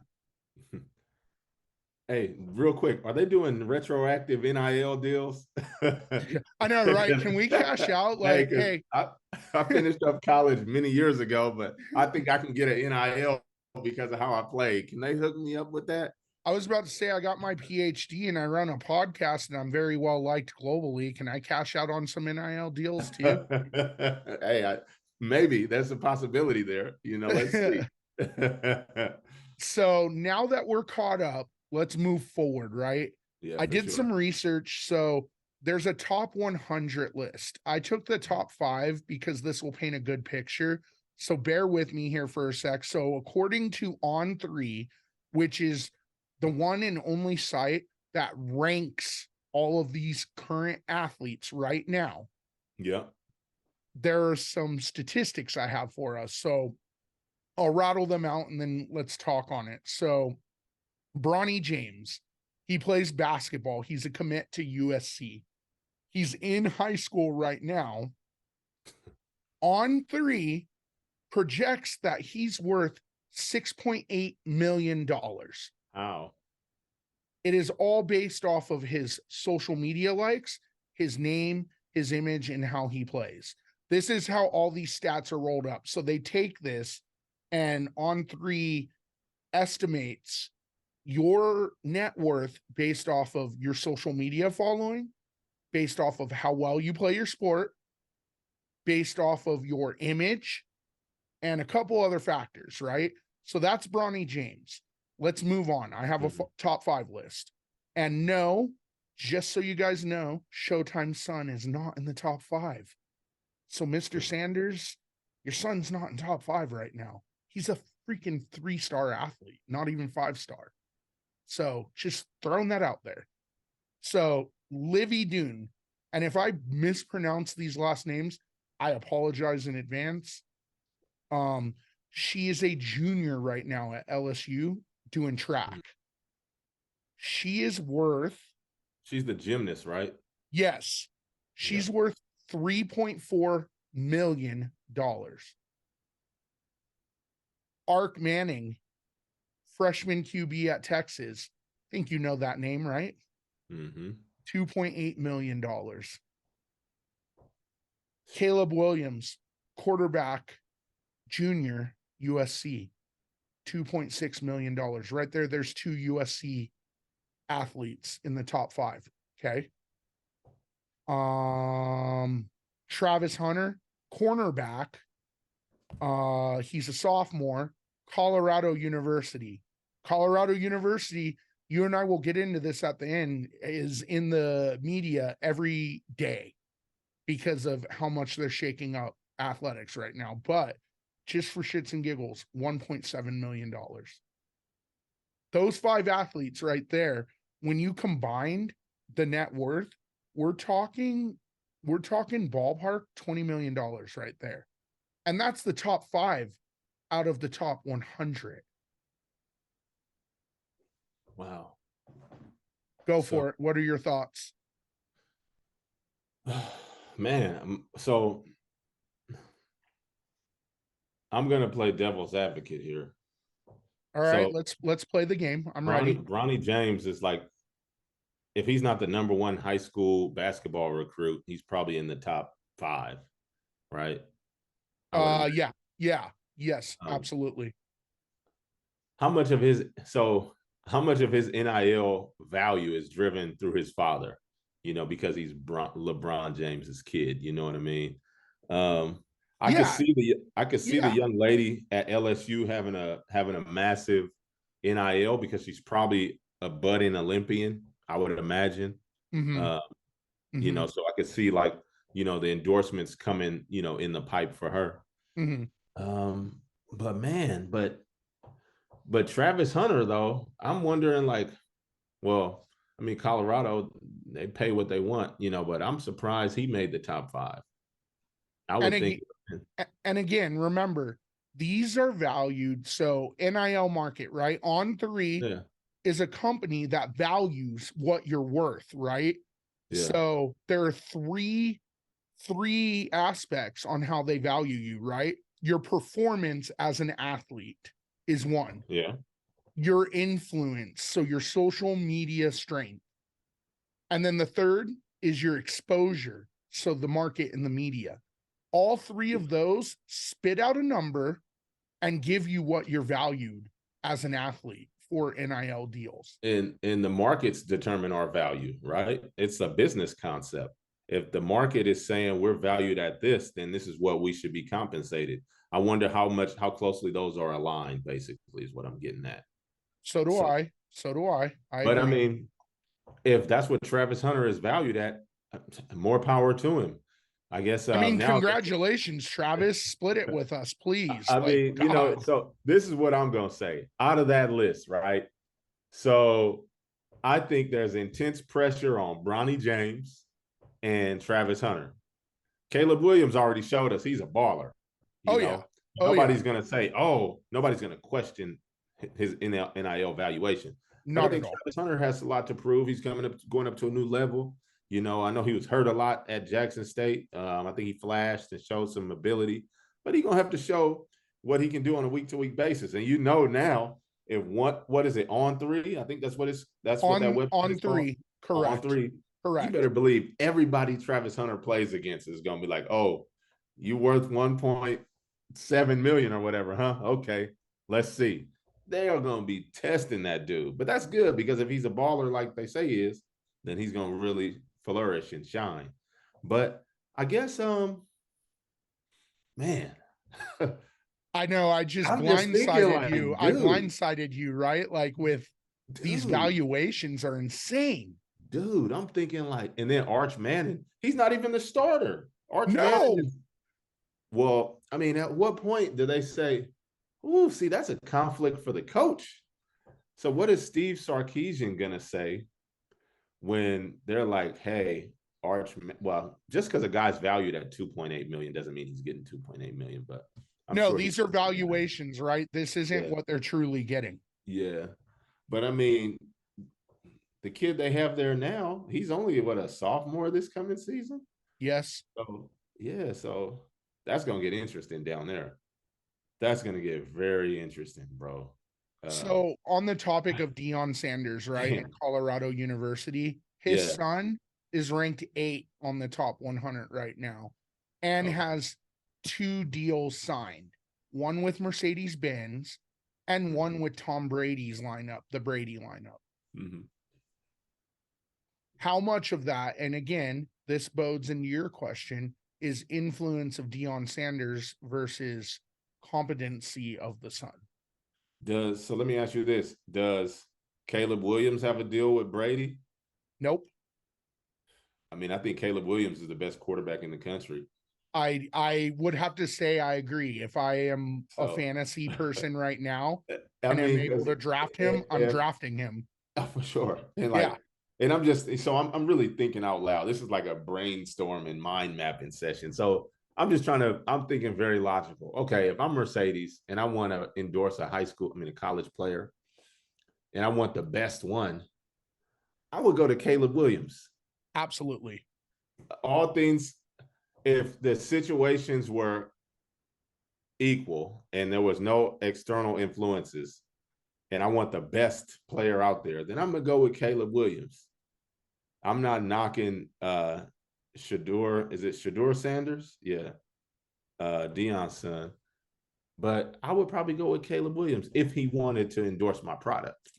Hey, real quick, are they doing retroactive NIL deals? I know, right? Can we cash out? Hey, Like, because hey, I finished up college many years ago, but I think I can get an NIL because of how I play. Can they hook me up with that? I was about to say I got my PhD and I run a podcast and I'm very well liked globally. Can I cash out on some NIL deals too? Hey, maybe there's a possibility there. Let's see. So now that we're caught up, let's move forward, right? Yeah, I for did sure. some research. So there's a top 100 list. I took the top 5 because this will paint a good picture. So bear with me here for a sec. So according to On3, which is the one and only site that ranks all of these current athletes right now, Yeah. there are some statistics I have for us. So I'll rattle them out and then let's talk on it. So Bronny James, he plays basketball. He's a commit to USC. He's in high school right now. On3 projects that he's worth $6.8 million. Wow. It is all based off of his social media likes, his name, his image, and how he plays. This is how all these stats are rolled up. So they take this and On3 estimates your net worth based off of your social media following, based off of how well you play your sport, based off of your image, and a couple other factors, right? So that's Bronny James. Let's move on. I have a top 5 list. And no, just so you guys know, Showtime's son is not in the top 5. So, Mr. Sanders, your son's not in top 5 right now. He's a freaking 3-star athlete, not even 5-star. So, just throwing that out there. So, Livy Dune, and if I mispronounce these last names, I apologize in advance. She is a junior right now at LSU doing track. She is worth, She's the gymnast, right? yes, she's worth $3.4 million. Ark Manning, freshman QB at Texas. I think you know that name, right? Mm-hmm. $2.8 million. Caleb Williams, quarterback, junior, USC, $2.6 million. Right there, there's 2 USC athletes in the top 5. Okay. Travis Hunter, cornerback. He's a sophomore, Colorado University, Colorado University, you and I will get into this at the end, is in the media every day because of how much they're shaking up athletics right now. But just for shits and giggles, $1.7 million. Those 5 athletes right there, when you combined the net worth, we're talking ballpark $20 million right there. And that's the top 5 out of the top 100. Wow. Go So, for it. What are your thoughts? man, so I'm gonna play devil's advocate here. All right, So let's play the game. I'm ready. Bronny James is like, if he's not the number one high school basketball recruit, he's probably in the top 5, right? I would imagine. Yeah. Yes, Um, absolutely. how much of his NIL value is driven through his father? Because he's LeBron James's kid. You know what I mean? I could Yeah, see the yeah. young lady at LSU having a massive NIL because she's probably a budding Olympian, I would imagine. Mm-hmm. Uh, Mm-hmm. so I could see like, the endorsements coming, in the pipe for her. Mm-hmm. But man, but Travis Hunter, though, I'm wondering, like, well, I mean, Colorado, they pay what they want, but I'm surprised he made the top 5. I And would think. again, and again, remember, these are valued. So NIL market, right? On3 Yeah, is a company that values what you're worth, right? yeah, So there are three aspects on how they value you, right? Your performance as an athlete is one. yeah. Your influence, so your social media strength. And then the third is your exposure, so the market and the media. All 3 of those spit out a number and give you what you're valued as an athlete for NIL deals. And the markets determine our value, right? It's a business concept. If the market is saying we're valued at this, then this is what we should be compensated. I wonder how closely those are aligned, basically, is what I'm getting at. So do So, I. So do I. I but I agree. mean, if that's what Travis Hunter is valued at, more power to him. I guess I mean, now. congratulations, Travis. Split it with us, please. I Like, mean, God. so this is what I'm gonna say. Out of that list, right? So I think there's intense pressure on Bronny James and Travis Hunter. Caleb Williams already showed us he's a baller. You Oh, yeah. know, Oh, yeah. nobody's gonna question his NIL valuation. But I Not at think all. Travis Hunter has a lot to prove. He's going up to a new level. I know he was hurt a lot at Jackson State. I think he flashed and showed some ability, but he's gonna have to show what he can do on a week-to-week basis. And now, if what is it, On3? I think that's what that website On is called. 3. Correct. On3. You Correct. better believe everybody Travis Hunter plays against is gonna be like, oh, you worth 1.7 million or whatever, huh? Okay, let's see. They are gonna be testing that dude, but that's good because if he's a baller like they say he is, then he's gonna really flourish and shine. But I guess, man, I know. I just I'm just thinking blindsided you. like, I blindsided you, right? Like with these dude, valuations are insane. I'm thinking like, and then Arch Manning, he's not even the starter. Arch Manning No, is, well, I mean, at what point do they say, "Ooh, see, that's a conflict for the coach"? So what is Steve Sarkisian gonna say when they're like, "Hey, well, just because a guy's valued at 2.8 million doesn't mean he's getting 2.8 million, but I'm no, sure he these are wants to get that." valuations, right? This isn't Yeah, what they're truly getting. yeah. But I mean, the kid they have there now, he's only a sophomore this coming season. Yes. So yeah, so that's gonna get interesting down there. That's gonna get very interesting, bro. Uh, So on the topic of Deion Sanders, right, at damn. Colorado University, his Yeah. son is ranked 8 on the top 100 right now and Okay. has 2 deals signed, one with Mercedes Benz and one with Tom Brady's lineup, the Brady lineup. Mm-hmm. How much of that, and again, this bodes into your question, is influence of Deion Sanders versus competency of the son? So let me ask you this. Does Caleb Williams have a deal with Brady? Nope. I mean, I think Caleb Williams is the best quarterback in the country. I would have to say I agree. If I am a So, fantasy person right now I and am mean, able because to draft him, I'm drafting him. for sure, and Yeah, I'm just so I'm really thinking out loud. This is like a brainstorm and mind mapping session. So I'm thinking very logical. Okay, if I'm Mercedes and I want to endorse a college player, and I want the best one, I would go to Caleb Williams. absolutely. All things, if the situations were equal and there was no external influences, and I want the best player out there, then I'm gonna go with Caleb Williams. I'm not knocking Shador. Is it Shador Sanders? Yeah, Deion's son. But I would probably go with Caleb Williams if he wanted to endorse my product,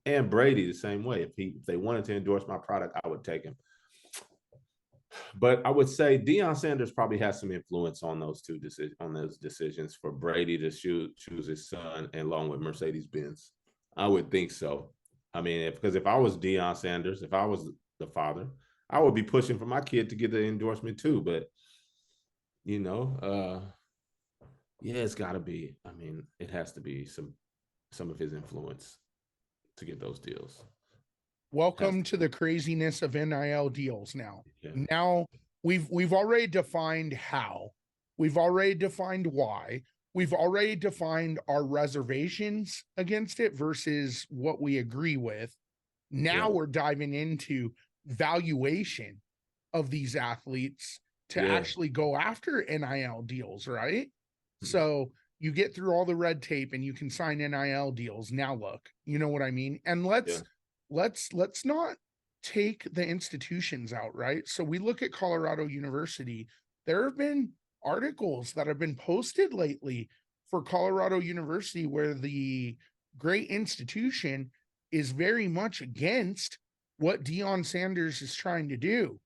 and Brady the same way. If they wanted to endorse my product, I would take him. But I would say Deion Sanders probably has some influence on those decisions for Brady to choose his son along with Mercedes Benz. I would think so. I mean, because if I was Deion Sanders, if I was the father, I would be pushing for my kid to get the endorsement too. But you know, yeah, it's got to be. I mean, it has to be some of his influence to get those deals. Welcome to the craziness of NIL deals now. Yeah. Now we've already defined how. We've already defined why. We've already defined our reservations against it versus what we agree with. Now Yeah. we're diving into valuation of these athletes to Yeah. actually go after NIL deals, right? Hmm. So you get through all the red tape and you can sign NIL deals. Now look, you know what I mean? And Yeah. let's not take the institutions out, right? So we look at Colorado University. There have been articles that have been posted lately for Colorado University where the great institution is very much against what Deion Sanders is trying to do.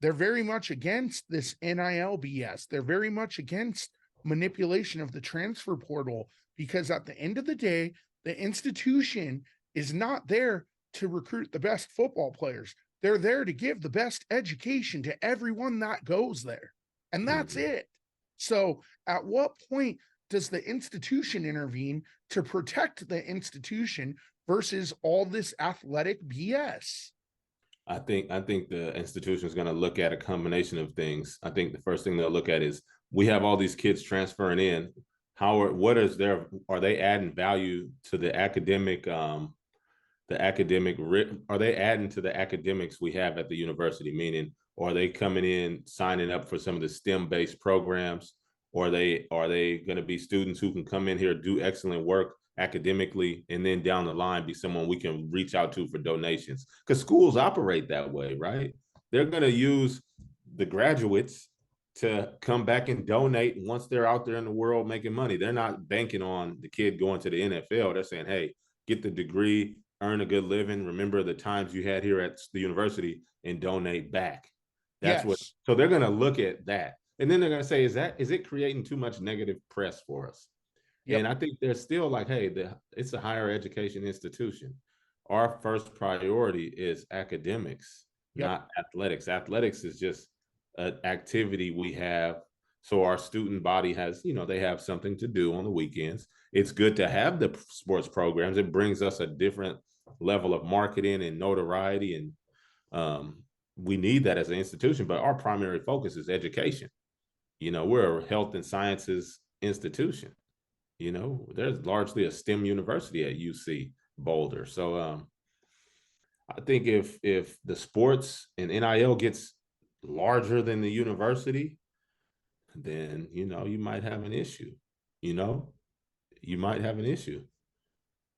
They're very much against this NIL BS. They're very much against manipulation of the transfer portal because at the end of the day, the institution is not there to recruit the best football players. They're there to give the best education to everyone that goes there. And that's Mm-hmm. it. So, at what point does the institution intervene to protect the institution versus all this athletic BS? I think the institution is going to look at a combination of things. I think the first thing they'll look at is we have all these kids transferring in. Are they adding value to are they adding to the academics we have at the university? Meaning, are they coming in signing up for some of the STEM based programs? Or are they going to be students who can come in here, do excellent work academically, and then down the line be someone we can reach out to for donations? Because schools operate that way, right? They're going to use the graduates to come back and donate once they're out there in the world making money. They're not banking on the kid going to the NFL. They're saying, hey, get the degree, earn a good living, remember the times you had here at the university, and donate back. That's what. Yes. So they're going to look at that, and then they're going to say, is it creating too much negative press for us? Yep. And I think they're still like, hey, it's a higher education institution. Our first priority is academics, Yep. not athletics. Athletics is just an activity we have. So our student body has, they have something to do on the weekends. It's good to have the sports programs. It brings us a different level of marketing and notoriety. And we need that as an institution, but our primary focus is education. We're a health and sciences institution. There's largely a STEM university at UC Boulder. So I think if the sports and NIL gets larger than the university, then you might have an issue. You know, you might have an issue.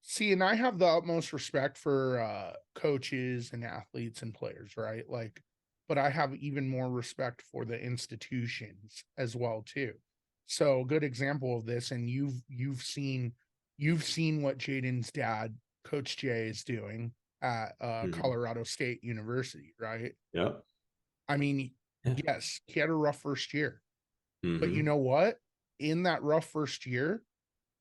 See, and I have the utmost respect for coaches and athletes and players, right? Like, but I have even more respect for the institutions as well too. So, a good example of this, and you've seen what Jaden's dad, Coach Jay, is doing at Mm-hmm. Colorado State University, right? Yep. I mean, Yeah. yes, he had a rough first year, but you Mm-hmm. know what? In that rough first year,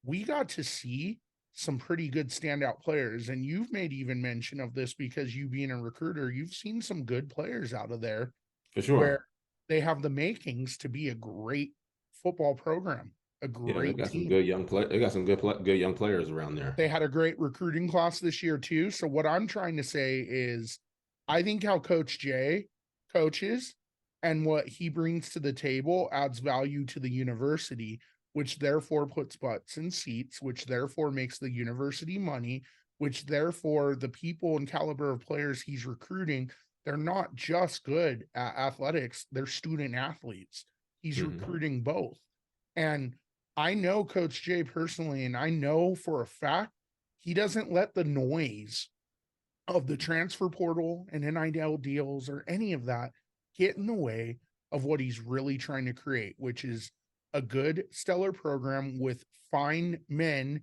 we got to see some pretty good standout players. And you've made even mention of this because you being a recruiter, you've seen some good players out of there For where sure. they have the makings to be a great football program, a Yeah, they great got some team. good young play. They got some good young players around there. They had a great recruiting class this year too. So what I'm trying to say is I think how Coach Jay coaches and what he brings to the table adds value to the university, which therefore puts butts in seats, which therefore makes the university money, which therefore the people and caliber of players he's recruiting, they're not just good at athletics, they're student athletes. He's Mm-hmm. recruiting both. And I know Coach Jay personally, and I know for a fact he doesn't let the noise of the transfer portal and NIL deals or any of that get in the way of what he's really trying to create, which is a good, stellar program with fine men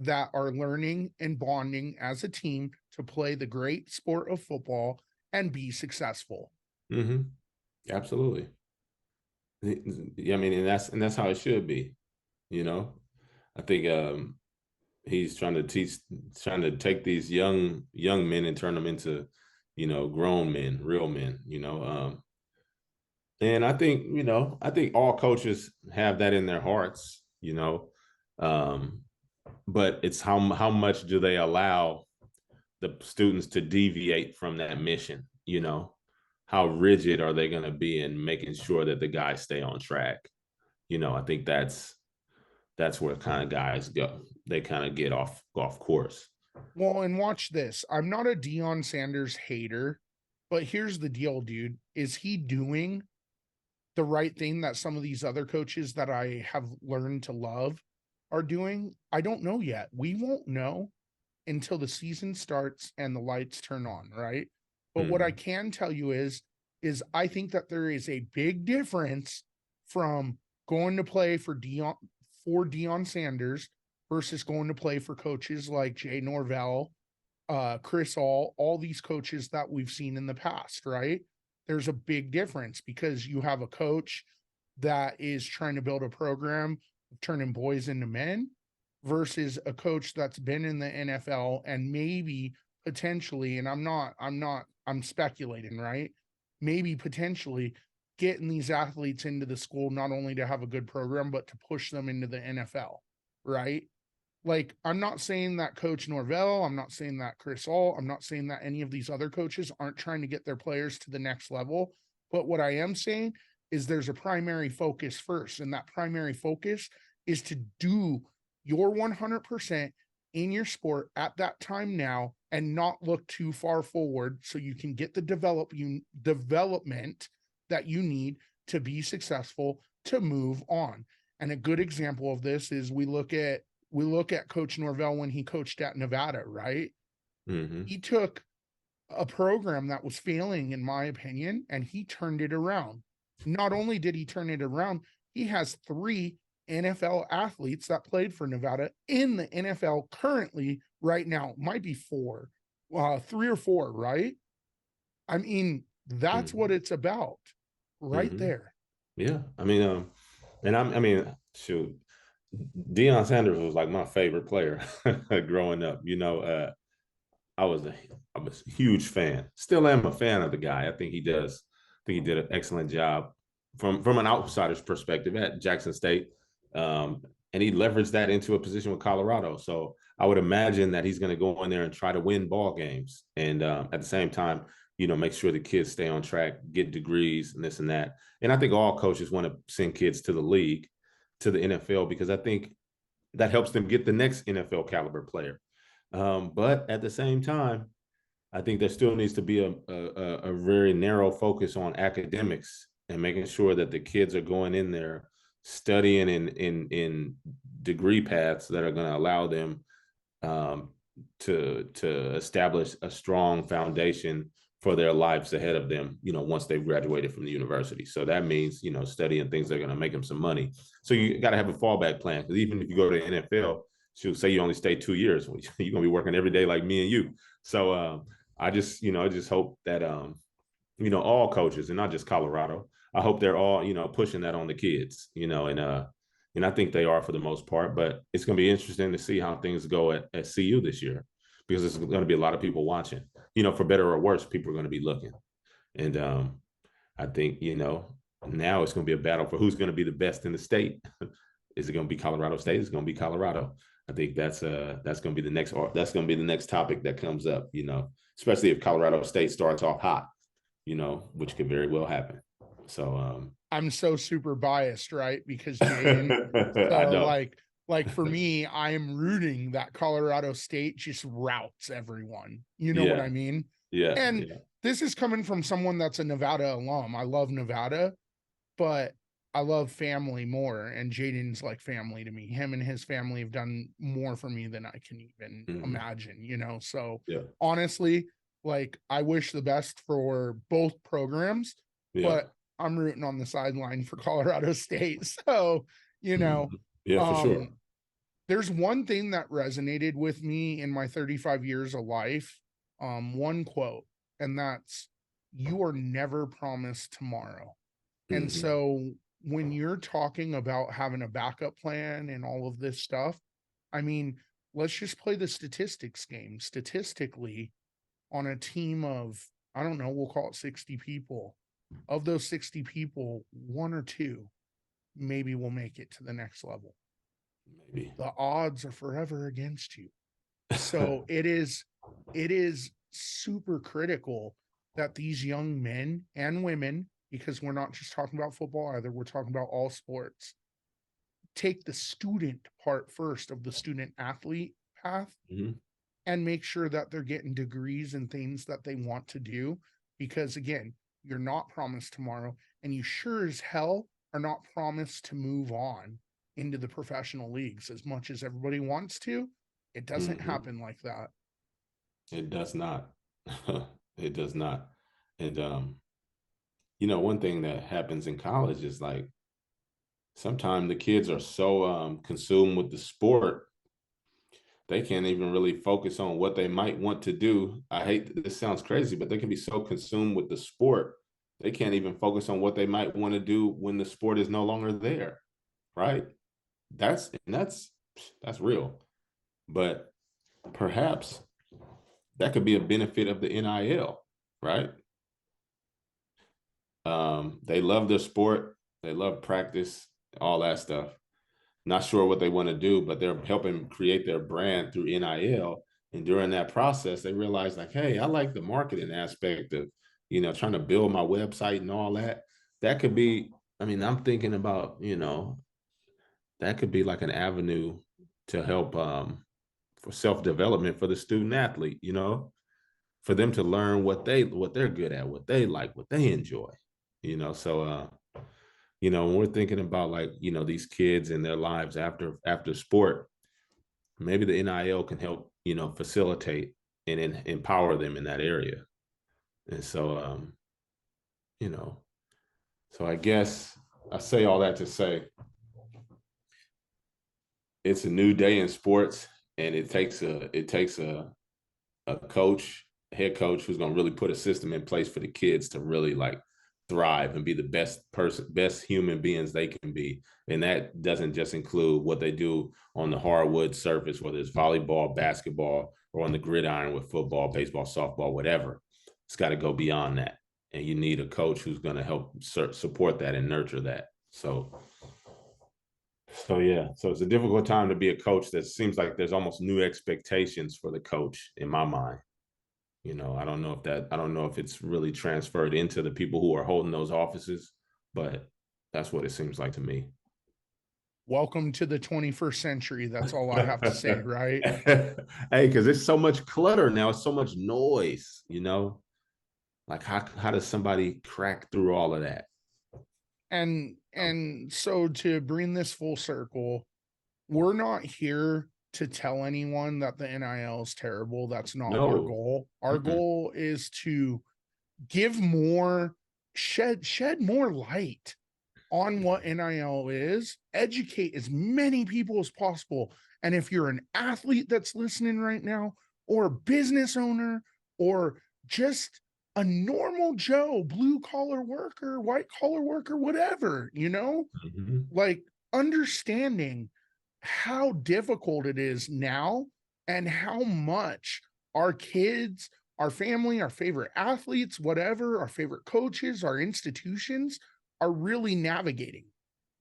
that are learning and bonding as a team to play the great sport of football and be successful. Mm-hmm. Absolutely. Yeah, I mean, and that's how it should be. You know, I think he's trying to take these young men and turn them into, grown men, real men. And I think all coaches have that in their hearts. Um, but it's how much do they allow the students to deviate from that mission? How rigid are they going to be in making sure that the guys stay on track? I think that's where kind of guys go. They kind of get off course. Well, and watch this. I'm not a Deion Sanders hater, but here's the deal, dude. Is he doing the right thing that some of these other coaches that I have learned to love are doing? I don't know yet. We won't know until the season starts and the lights turn on, right? But what I Mm-hmm. can tell you is I think that there is a big difference from going to play for Deion Sanders versus going to play for coaches like Jay Norvell, Chris all these coaches that we've seen in the past, right? There's a big difference because you have a coach that is trying to build a program turning boys into men versus a coach that's been in the NFL and maybe potentially, and I'm speculating, right? Maybe potentially getting these athletes into the school not only to have a good program, but to push them into the NFL, right? Like, I'm not saying that Coach Norvell, I'm not saying that Chris All, I'm not saying that any of these other coaches aren't trying to get their players to the next level. But what I am saying is there's a primary focus first, and that primary focus is to do your 100% in your sport at that time now and not look too far forward so you can get the development that you need to be successful to move on. And a good example of this is we look at Coach Norvell when he coached at Nevada, right? Mm-hmm. He took a program that was failing, in my opinion, and he turned it around. Not only did he turn it around, he has 3 NFL athletes that played for Nevada in the NFL currently right now. Might be 4, 3 or 4, right? I mean, that's Mm-hmm. what it's about right Mm-hmm. there. Yeah, I mean, I mean, shoot, Deion Sanders was like my favorite player growing up. I was a I was a huge fan. Still am a fan of the guy. I think he does. I think he did an excellent job from an outsider's perspective at Jackson State, um, and he leveraged that into a position with Colorado. So I would imagine that he's going to go in there and try to win ball games, and at the same time, make sure the kids stay on track, get degrees, and this and that. And I think all coaches want to send kids to the league, to the NFL, because I think that helps them get the next NFL caliber player. But at the same time, I think there still needs to be a very narrow focus on academics and making sure that the kids are going in there studying in degree paths that are going to allow them um, to establish a strong foundation for their lives ahead of them, once they've graduated from the university. So that means, studying things that are going to make them some money. So you got to have a fallback plan, because even if you go to the NFL, she'll say you only stay 2 years, you're going to be working every day like me and you. So I just hope that, all coaches, and not just Colorado, I hope they're all, pushing that on the kids, and And I think they are for the most part, but it's going to be interesting to see how things go at CU this year, because there's going to be a lot of people watching, for better or worse, people are going to be looking. And I think, now it's going to be a battle for who's going to be the best in the state. Is it going to be Colorado State? It's going to be Colorado. I think that's going to be the next topic that comes up, especially if Colorado State starts off hot, which could very well happen. So I'm so super biased, right? Because Jaden, I know. like for me, I am rooting that Colorado State just routs everyone. You know what I mean? Yeah. And this is coming from someone that's a Nevada alum. I love Nevada, but I love family more. And Jaden's like family to me. Him and his family have done more for me than I can even imagine, So honestly, like I wish the best for both programs, but I'm rooting on the sideline for Colorado State. So, for sure. There's one thing that resonated with me in my 35 years of life. One quote, and that's, "You are never promised tomorrow." And so when you're talking about having a backup plan and all of this stuff, I mean, let's just play the statistics game. Statistically, on a team of, I don't know, we'll call it 60 people. Of those 60 people, one or two maybe will make it to the next level. Maybe. The odds are forever against you. So it is super critical that these young men and women, because we're not just talking about football either, we're talking about all sports, take the student part first of the student athlete path and make sure that they're getting degrees and things that they want to do. Because again, you're not promised tomorrow, and you sure as hell are not promised to move on into the professional leagues as much as everybody wants to. It doesn't happen like that. It does not. It does not. And one thing that happens in college is like sometimes the kids are so consumed with the sport, they can't even really focus on what they might want to do. I hate this, sounds crazy, but they can be so consumed with the sport, they can't even focus on what they might want to do when the sport is no longer there. Right? That's real. But perhaps that could be a benefit of the NIL, right? They love their sport, they love practice, all that stuff. Not sure what they want to do, but they're helping create their brand through NIL. And during that process, they realize like, hey, I like the marketing aspect of, trying to build my website and all that. That could be, I'm thinking about, that could be like an avenue to help for self-development for the student athlete, for them to learn what they're good at, what they like, what they enjoy, So when we're thinking about like, these kids and their lives after sport, maybe the NIL can help, facilitate and empower them in that area. And so, so I guess I say all that to say it's a new day in sports, and it takes a coach, head coach, who's going to really put a system in place for the kids to really like thrive and be the best human beings they can be. And that doesn't just include what they do on the hardwood surface, whether it's volleyball, basketball, or on the gridiron with football, baseball, softball, whatever. It's got to go beyond that. And you need a coach who's going to help support that and nurture that. So yeah, so it's a difficult time to be a coach. That seems like there's almost new expectations for the coach in my mind. I don't know if it's really transferred into the people who are holding those offices, but that's what it seems like to me. Welcome to the 21st century. That's all I have to say, right? Hey, because there's so much clutter now, it's so much noise, like how does somebody crack through all of that? And so to bring this full circle, we're not here to tell anyone that the NIL is terrible. That's not our goal. Our goal is to give more, shed more light on what NIL is, educate as many people as possible. And if you're an athlete that's listening right now, or a business owner, or just a normal Joe, blue collar worker, white collar worker, whatever, like understanding how difficult it is now and how much our kids, our family, our favorite athletes, whatever, our favorite coaches, our institutions are really navigating.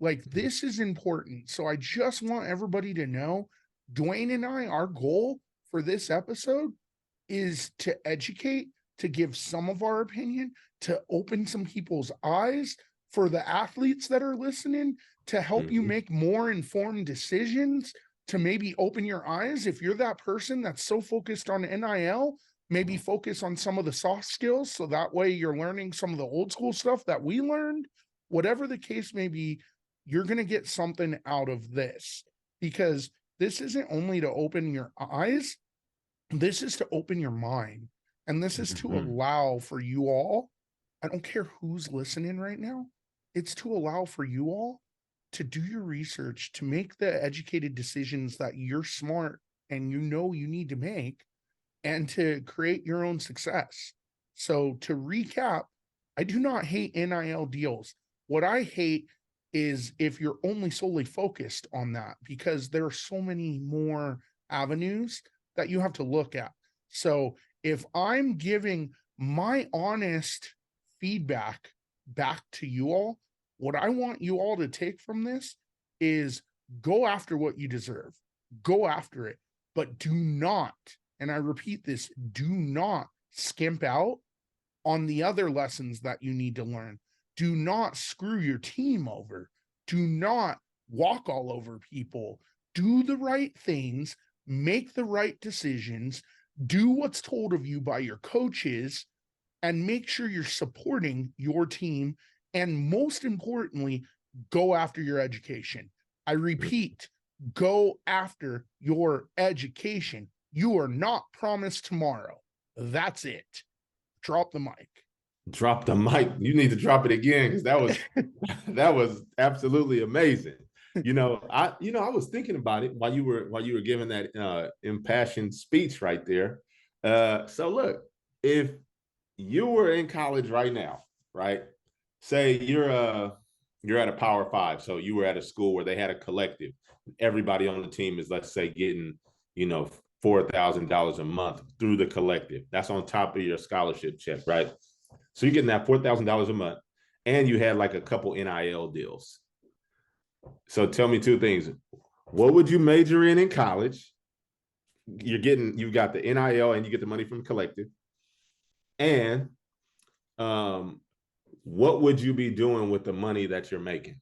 Like, this is important. So I just want everybody to know, Dwayne and I, our goal for this episode is to educate, to give some of our opinion, to open some people's eyes for the athletes that are listening, to help you make more informed decisions, to maybe open your eyes. If you're that person that's so focused on NIL, maybe focus on some of the soft skills. So that way you're learning some of the old school stuff that we learned. Whatever the case may be, you're going to get something out of this, because this isn't only to open your eyes, this is to open your mind. And this is to allow for you all, I don't care who's listening right now, it's to allow for you all to do your research, to make the educated decisions that you're smart and you know you need to make, and to create your own success. So to recap, I do not hate NIL deals. What I hate is if you're only solely focused on that, because there are so many more avenues that you have to look at. So if I'm giving my honest feedback back to you all, what I want you all to take from this is go after what you deserve. Go after it, but do not, and I repeat this, do not skimp out on the other lessons that you need to learn. Do not screw your team over. Do not walk all over people. Do the right things, make the right decisions, do what's told of you by your coaches, and make sure you're supporting your team. And most importantly, go after your education. I repeat, go after your education. You are not promised tomorrow. That's it. Drop the mic. Drop the mic. You need to drop it again, because that was absolutely amazing. I was thinking about it while you were giving that impassioned speech right there. So look, if you were in college right now, right? Say you're at a Power Five, so you were at a school where they had a collective. Everybody on the team is, let's say, getting $4,000 a month through the collective. That's on top of your scholarship check, right? So you're getting that $4,000 a month, and you had like a couple NIL deals. So tell me two things. What would you major in college? You've got the NIL and you get the money from the collective. And what would you be doing with the money that you're making?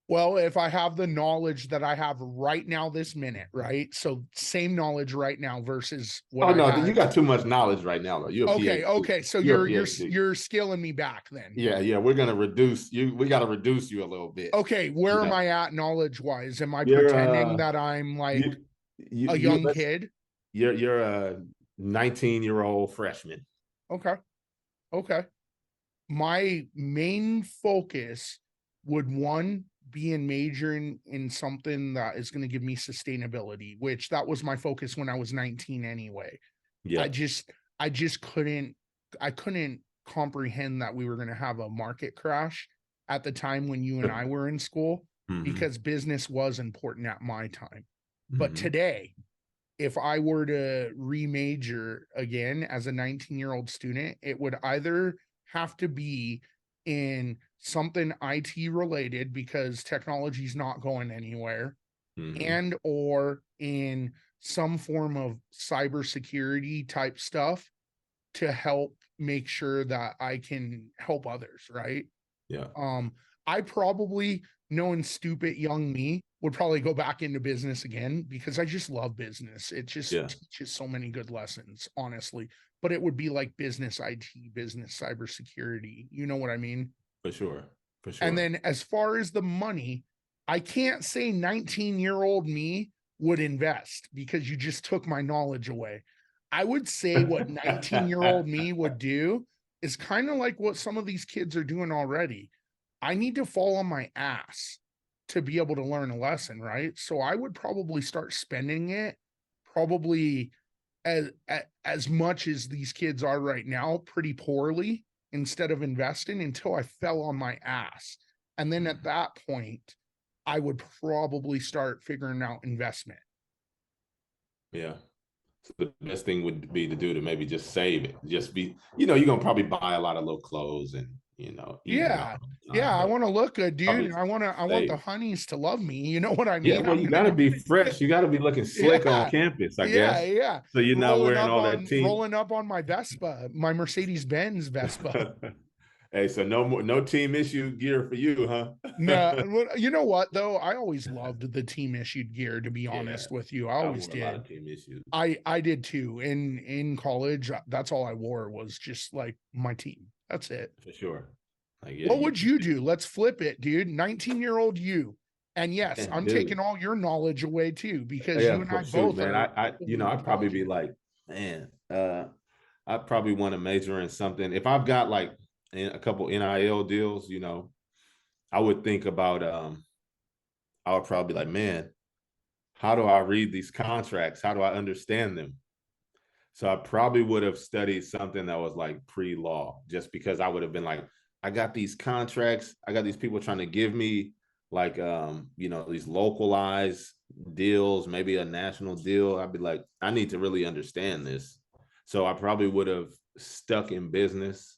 Well, if I have the knowledge that I have right now, this minute, right? So same knowledge right now versus what you got too much knowledge right now, though. You're a PhD. Okay. So you're scaling me back then. Yeah. We're gonna reduce you. We got to reduce you a little bit. Okay, where am I at knowledge wise? Am I pretending that I'm like a young kid? You're a 19-year-old freshman. Okay. My main focus would, one, be in majoring in something that is going to give me sustainability, which that was my focus when I was 19 anyway. Yeah. I just couldn't comprehend that we were going to have a market crash at the time when you and I were in school, because business was important at my time. But today, if I were to remajor again as a 19-year-old student, it would either have to be in something IT related, because technology is not going anywhere, and or in some form of cybersecurity type stuff to help make sure that I can help others, right? Yeah. I probably, knowing stupid young me, would probably go back into business again, because I just love business. It just teaches so many good lessons, honestly. But it would be like business IT, business cybersecurity. You know what I mean? For sure. And then as far as the money, I can't say 19-year-old me would invest, because you just took my knowledge away. I would say what 19-year-old me would do is kind of like what some of these kids are doing already. I need to fall on my ass to be able to learn a lesson, right? So I would probably start spending it probably as much as these kids are right now, pretty poorly, instead of investing, until I fell on my ass. And then at that point, I would probably start figuring out investment. Yeah. So the best thing would be to do to maybe just save it. Just be, you're gonna probably buy a lot of little clothes and eat well Yeah. all the Yeah. time, I but want to look good, dude. probably And I want the save. honeys to love me. You know what I Yeah, mean? well, I'm you going gotta to be fresh. You gotta be looking slick on yeah. campus, I Yeah. guess. Yeah. So you're not wearing all that team. Rolling up on my Vespa, my Mercedes-Benz Vespa. Hey, so no team issue gear for you, huh? No, you know what though? I always loved the team issued gear, to be Yeah, honest with you. I I always wore a lot did. of team issues I did too. In college, that's all I wore was just like my team. That's it. for sure. Like, yeah, What you would you do? Let's flip it, dude. 19-year-old you. And yes, man, I'm taking dude. all your knowledge away too, because you Yeah, and I for shoot, both man. are I'd probably be intelligent. like, man, I'd probably want to major in something. If I've got like a couple NIL deals, I would think about I would probably be like, man, how do I read these contracts? How do I understand them? So I probably would have studied something that was like pre-law, just because I would have been like, I got these contracts, I got these people trying to give me like these localized deals, maybe a national deal. I'd be like, I need to really understand this. So I probably would have stuck in business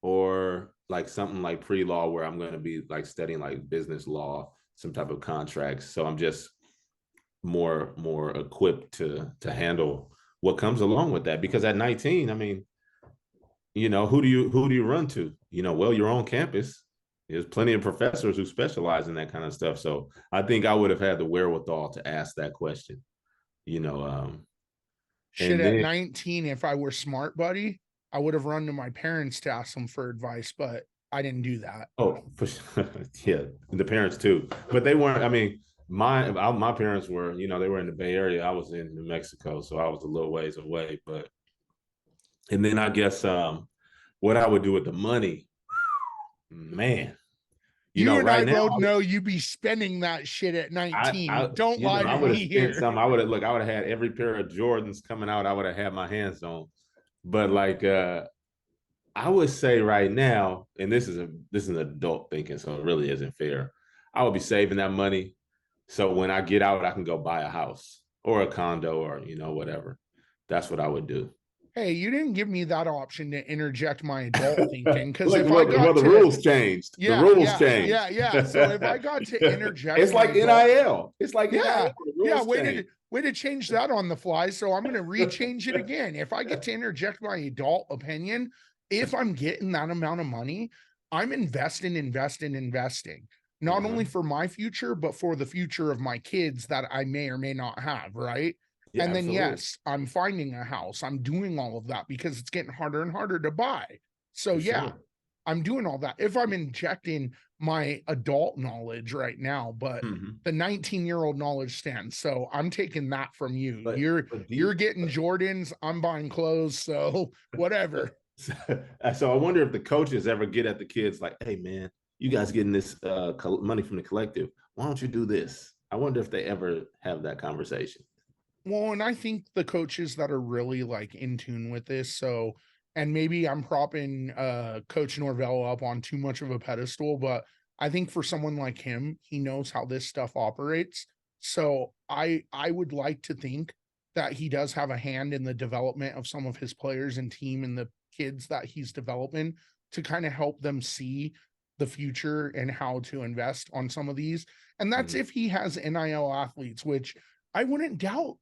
or like something like pre-law where I'm going to be like studying like business law, some type of contracts. So I'm just more equipped to handle what comes along with that. Because at 19, I mean, who do you run to? Well, your own campus. There's plenty of professors who specialize in that kind of stuff. So I think I would have had the wherewithal to ask that question. You know, Shit, and at then 19, if I were smart, buddy, I would have run to my parents to ask them for advice, but I didn't do that. oh, for sure. Yeah, the parents too, but they weren't. I mean, my parents were, they were in the Bay Area. I was in New Mexico, so I was a little ways away. But and then I guess what I would do with the money, man, You and right I now both know you be spending that shit at I 19. Don't lie I to would have me spent here. some. I would have had every pair of Jordans coming out. I would have had my hands on. But like I would say right now, and this is an adult thinking, so it really isn't fair. I would be saving that money so when I get out, I can go buy a house or a condo or whatever. That's what I would do. Hey, you didn't give me that option to interject my adult thinking. Because Look, if I well, got the to, rules changed. The yeah, rules yeah, changed. yeah, yeah. So if I got to interject It's my like adult, NIL. It's like NIL. yeah, The yeah, rules changed. way to change that on the fly. So I'm going to rechange it again. If I get to interject my adult opinion, if I'm getting that amount of money, I'm investing, not only Uh-huh. for my future, but for the future of my kids that I may or may not have, right? Yeah, And then, absolutely. yes, I'm finding a house. I'm doing all of that because it's getting harder and harder to buy. So, For yeah, sure. I'm doing all that. If I'm injecting my adult knowledge right now, but Mhm. the 19-year-old knowledge stands. So I'm taking that from you. But but You're deep. getting Jordans, I'm buying clothes, so whatever. So I wonder if the coaches ever get at the kids like, "Hey, man, you guys getting this money from the collective? Why don't you do this?" I wonder if they ever have that conversation. Well, and I think the coaches that are really like in tune with this, so and maybe I'm propping Coach Norvell up on too much of a pedestal, but I think for someone like him, he knows how this stuff operates. So I would like to think that he does have a hand in the development of some of his players and team and the kids that he's developing to kind of help them see the future and how to invest on some of these. And that's Mhm. if he has NIL athletes, which I wouldn't doubt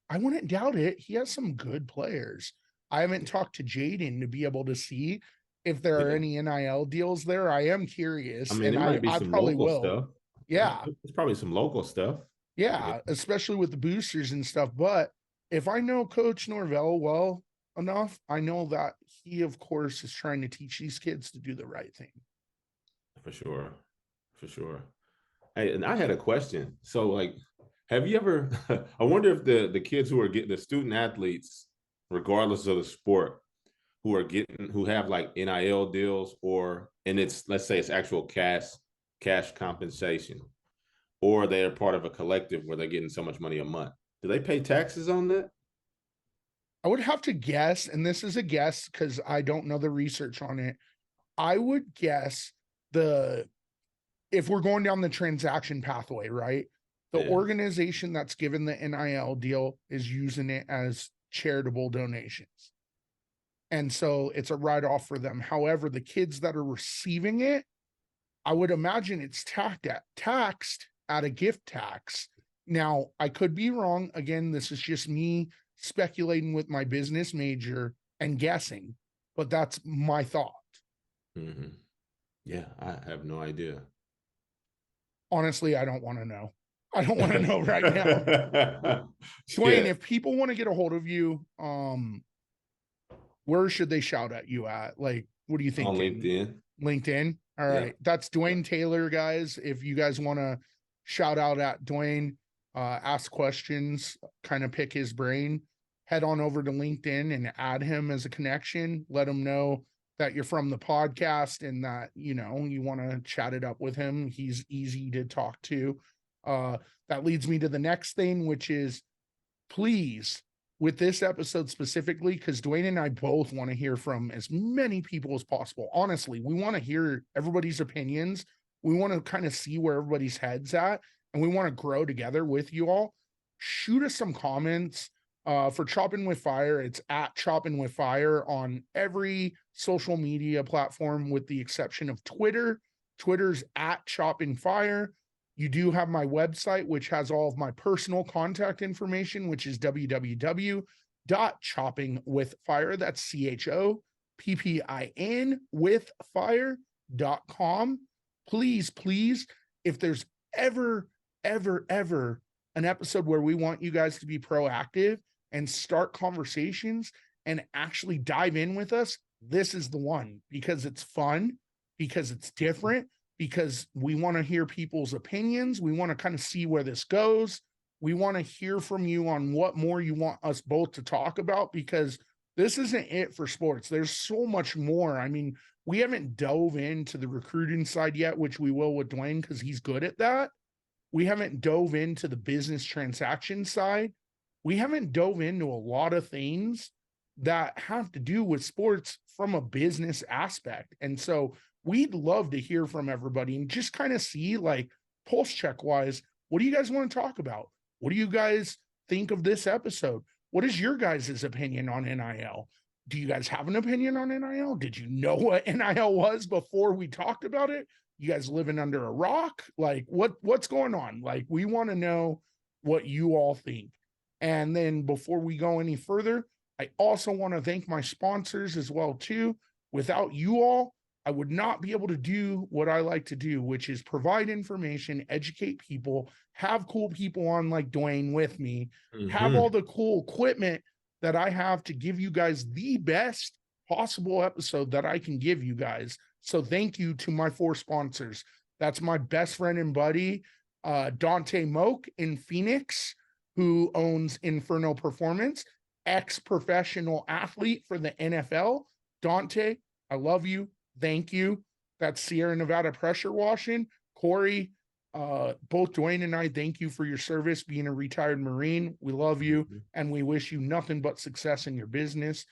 it. He has some good players. I haven't talked to Jaden to be able to see if there are Yeah. any NIL deals there. I am I curious, mean, and it might be I some probably local will. stuff. Yeah, It's probably some local stuff. Yeah. yeah, especially with the boosters and stuff. But if I know Coach Norvell well enough, I know that he, of course, is trying to teach these kids to do the right thing. For sure. For sure. Hey, and I had a question. So, like, have you ever? I wonder if the kids who are getting the student athletes, regardless of the sport, who have like NIL deals, or and it's, let's say it's actual cash compensation, or they're part of a collective where they're getting so much money a month. Do they pay taxes on that? I would have to guess, and this is a guess because I don't know the research on it. I would guess the if we're going down the transaction pathway, right? The organization that's given the NIL deal is using it as charitable donations. And so it's a write-off for them. However, the kids that are receiving it, I would imagine it's taxed at a gift tax. Now, I could be wrong. Again, this is just me speculating with my business major and guessing, but that's my thought. Mm-hmm. Yeah, I have no idea. Honestly, I don't want to know. I don't want to know right now. Dwayne, if people want to get a hold of you, where should they shout at you at? Like, what do you think? On LinkedIn. LinkedIn. All right. Yeah. That's Dwayne Taylor, guys. If you guys want to shout out at Dwayne, ask questions, kind of pick his brain, head on over to LinkedIn and add him as a connection. Let him know that you're from the podcast and that, you know, you want to chat it up with him. He's easy to talk to. That leads me to the next thing, which is please, with this episode specifically, because Dwayne and I both want to hear from as many people as possible. Honestly, we want to hear everybody's opinions. We want to kind of see where everybody's head's at, and we want to grow together with you all. Shoot us some comments. For Chopping with Fire, it's at Chopping with Fire on every social media platform with the exception of Twitter. Twitter's at Chopping Fire. You do have my website, which has all of my personal contact information, which is www.choppingwithfire. That's CHOPPIN with fire.com. Please, if there's ever an episode where we want you guys to be proactive and start conversations and actually dive in with us, this is the one, because it's fun, because it's different, because we want to hear people's opinions. We want to kind of see where this goes. We want to hear from you on what more you want us both to talk about, because this isn't it for sports. There's so much more. I mean, we haven't dove into the recruiting side yet, which we will with Dwayne because he's good at that. We haven't dove into the business transaction side. We haven't dove into a lot of things that have to do with sports from a business aspect. And so we'd love to hear from everybody and just kind of see, like, pulse check wise, what do you guys want to talk about? What do you guys think of this episode? What is your guys' opinion on NIL? Do you guys have an opinion on NIL? Did you know what NIL was before we talked about it? You guys living under a rock? Like, what's going on? Like, we want to know what you all think. And then before we go any further, I also want to thank my sponsors as well too. Without you all, I would not be able to do what I like to do, which is provide information, educate people, have cool people on like Dwayne with me, have all the cool equipment that I have to give you guys the best possible episode that I can give you guys. So thank you to my 4 sponsors. That's my best friend and buddy, Dante Moak in Phoenix, who owns Inferno Performance, ex-professional athlete for the NFL. Dante, I love you. Thank you. That's Sierra Nevada Pressure Washing. Corey, both Dwayne and I thank you for your service being a retired Marine. We love you, and we wish you nothing but success in your business.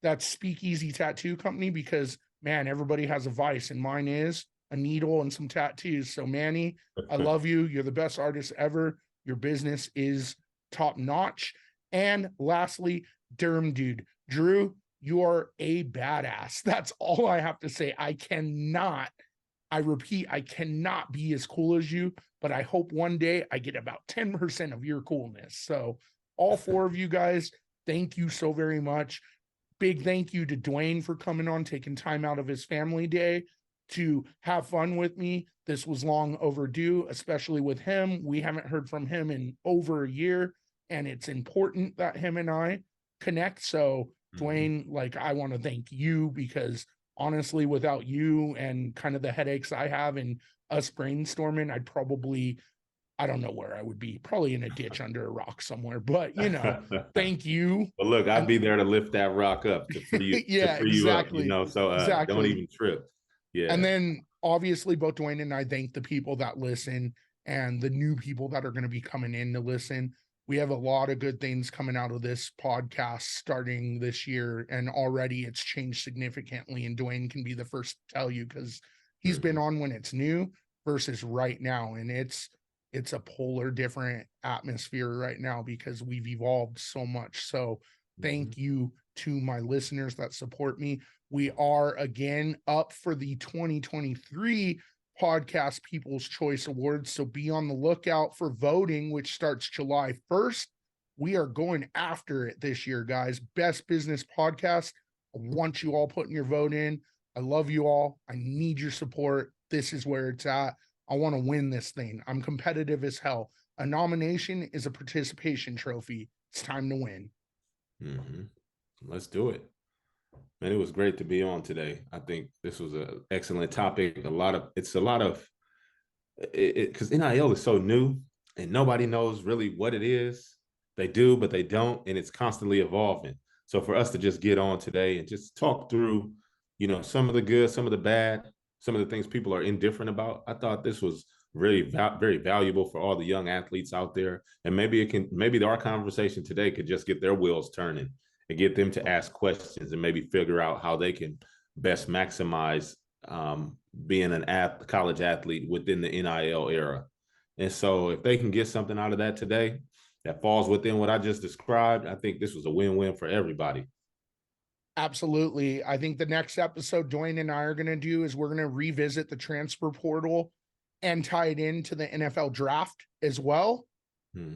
That's Speakeasy Tattoo Company, because, man, everybody has a vice, and mine is a needle and some tattoos. So, Manny, I love you. You're the best artist ever. Your business is top notch. And lastly, Durham Dude. Drew, you are a badass. That's all I have to say. I repeat, I cannot be as cool as you, but I hope one day I get about 10% of your coolness. So all 4 of you guys, thank you so very much. Big thank you to Dwayne for coming on, taking time out of his family day to have fun with me. This was long overdue, especially with him. We haven't heard from him in over a year, and it's important that him and I connect. So Dwayne, like, I want to thank you, because honestly, without you and kind of the headaches I have and us brainstorming, I don't know where I would be, probably in a ditch under a rock somewhere, but thank you. Well, look, I'll be there to lift that rock up to free you, exactly. up, so exactly. Don't even trip. Yeah. And then obviously both Dwayne and I thank the people that listen and the new people that are going to be coming in to listen. We have a lot of good things coming out of this podcast starting this year, and already it's changed significantly. And Dwayne can be the first to tell you, because he's been on when it's new. versus right now. And it's a polar different atmosphere right now because we've evolved so much. So thank you to my listeners that support me. We are again up for the 2023 Podcast People's Choice Awards. So be on the lookout for voting, which starts July 1st. We are going after it this year, guys. Best business podcast. I want you all putting your vote in. I love you all. I need your support. This is where it's at. I want to win this thing. I'm competitive as hell. A nomination is a participation trophy. It's time to win. Let's do it. Man, it was great to be on today. I think this was an excellent topic. Because NIL is so new and nobody knows really what it is. They do, but they don't, and it's constantly evolving. So for us to just get on today and just talk through, some of the good, some of the bad, some of the things people are indifferent about, I thought this was really very valuable for all the young athletes out there. And maybe our conversation today could just get their wheels turning and get them to ask questions and maybe figure out how they can best maximize being college athlete within the NIL era. And so if they can get something out of that today that falls within what I just described, I think this was a win-win for everybody. Absolutely. I think the next episode Dwayne and I are going to do is we're going to revisit the transfer portal and tie it into the NFL draft as well.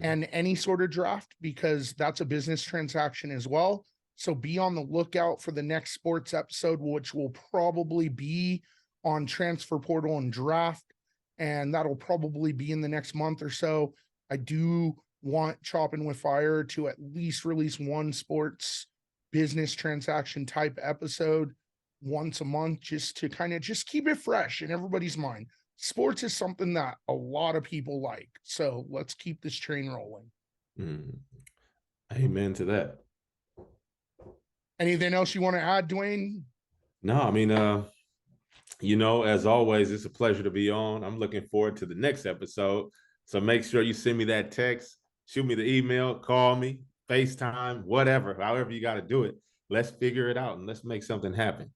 And any sort of draft, because that's a business transaction as well. So be on the lookout for the next sports episode, which will probably be on transfer portal and draft. And that'll probably be in the next month or so. I do want Chopping with Fire to at least release one sports business transaction type episode once a month, just to kind of just keep it fresh in everybody's mind. Sports is something that a lot of people like. So let's keep this train rolling. Amen to that. Anything else you want to add, Dwayne? No, I mean, as always, it's a pleasure to be on. I'm looking forward to the next episode. So make sure you send me that text, shoot me the email, call me, FaceTime, whatever, however you got to do it. Let's figure it out and let's make something happen.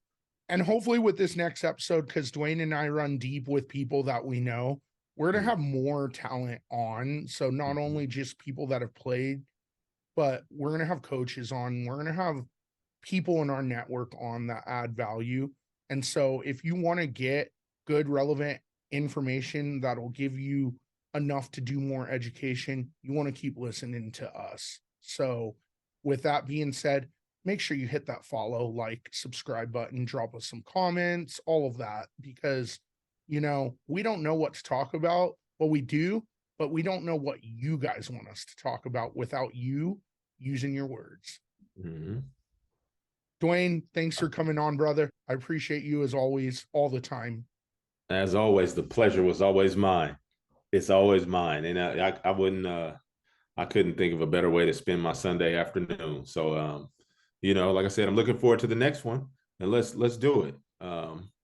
And hopefully with this next episode, because Dwayne and I run deep with people that we know, we're going to have more talent on. So not only just people that have played, but we're going to have coaches on. We're going to have people in our network on that add value. And so if you want to get good, relevant information that'll give you enough to do more education, you want to keep listening to us. So with that being said, make sure you hit that follow, like, subscribe button, drop us some comments, all of that, because, we don't know what to talk about. Well, we do, but we don't know what you guys want us to talk about without you using your words. Dwayne, thanks for coming on, brother. I appreciate you as always, all the time. As always, the pleasure was always mine. It's always mine. And I wouldn't, I couldn't think of a better way to spend my Sunday afternoon. So, like I said, I'm looking forward to the next one, and let's do it.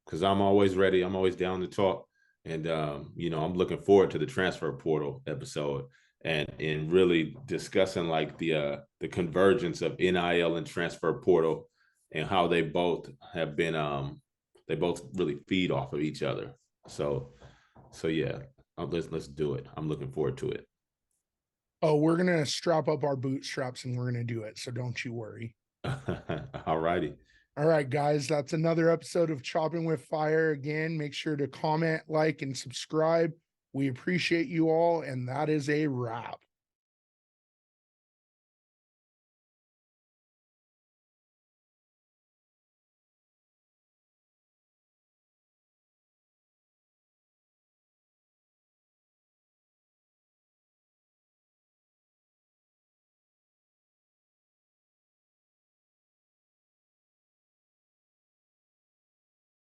Because I'm always ready. I'm always down to talk. And, I'm looking forward to the transfer portal episode and really discussing like the convergence of NIL and transfer portal and how they both have been, they both really feed off of each other. So yeah, let's do it. I'm looking forward to it. Oh, we're going to strap up our bootstraps and we're going to do it. So don't you worry. All righty. All right, guys, that's another episode of Chopping with Fire. Again, make sure to comment, like, and subscribe. We appreciate you all, and that is a wrap.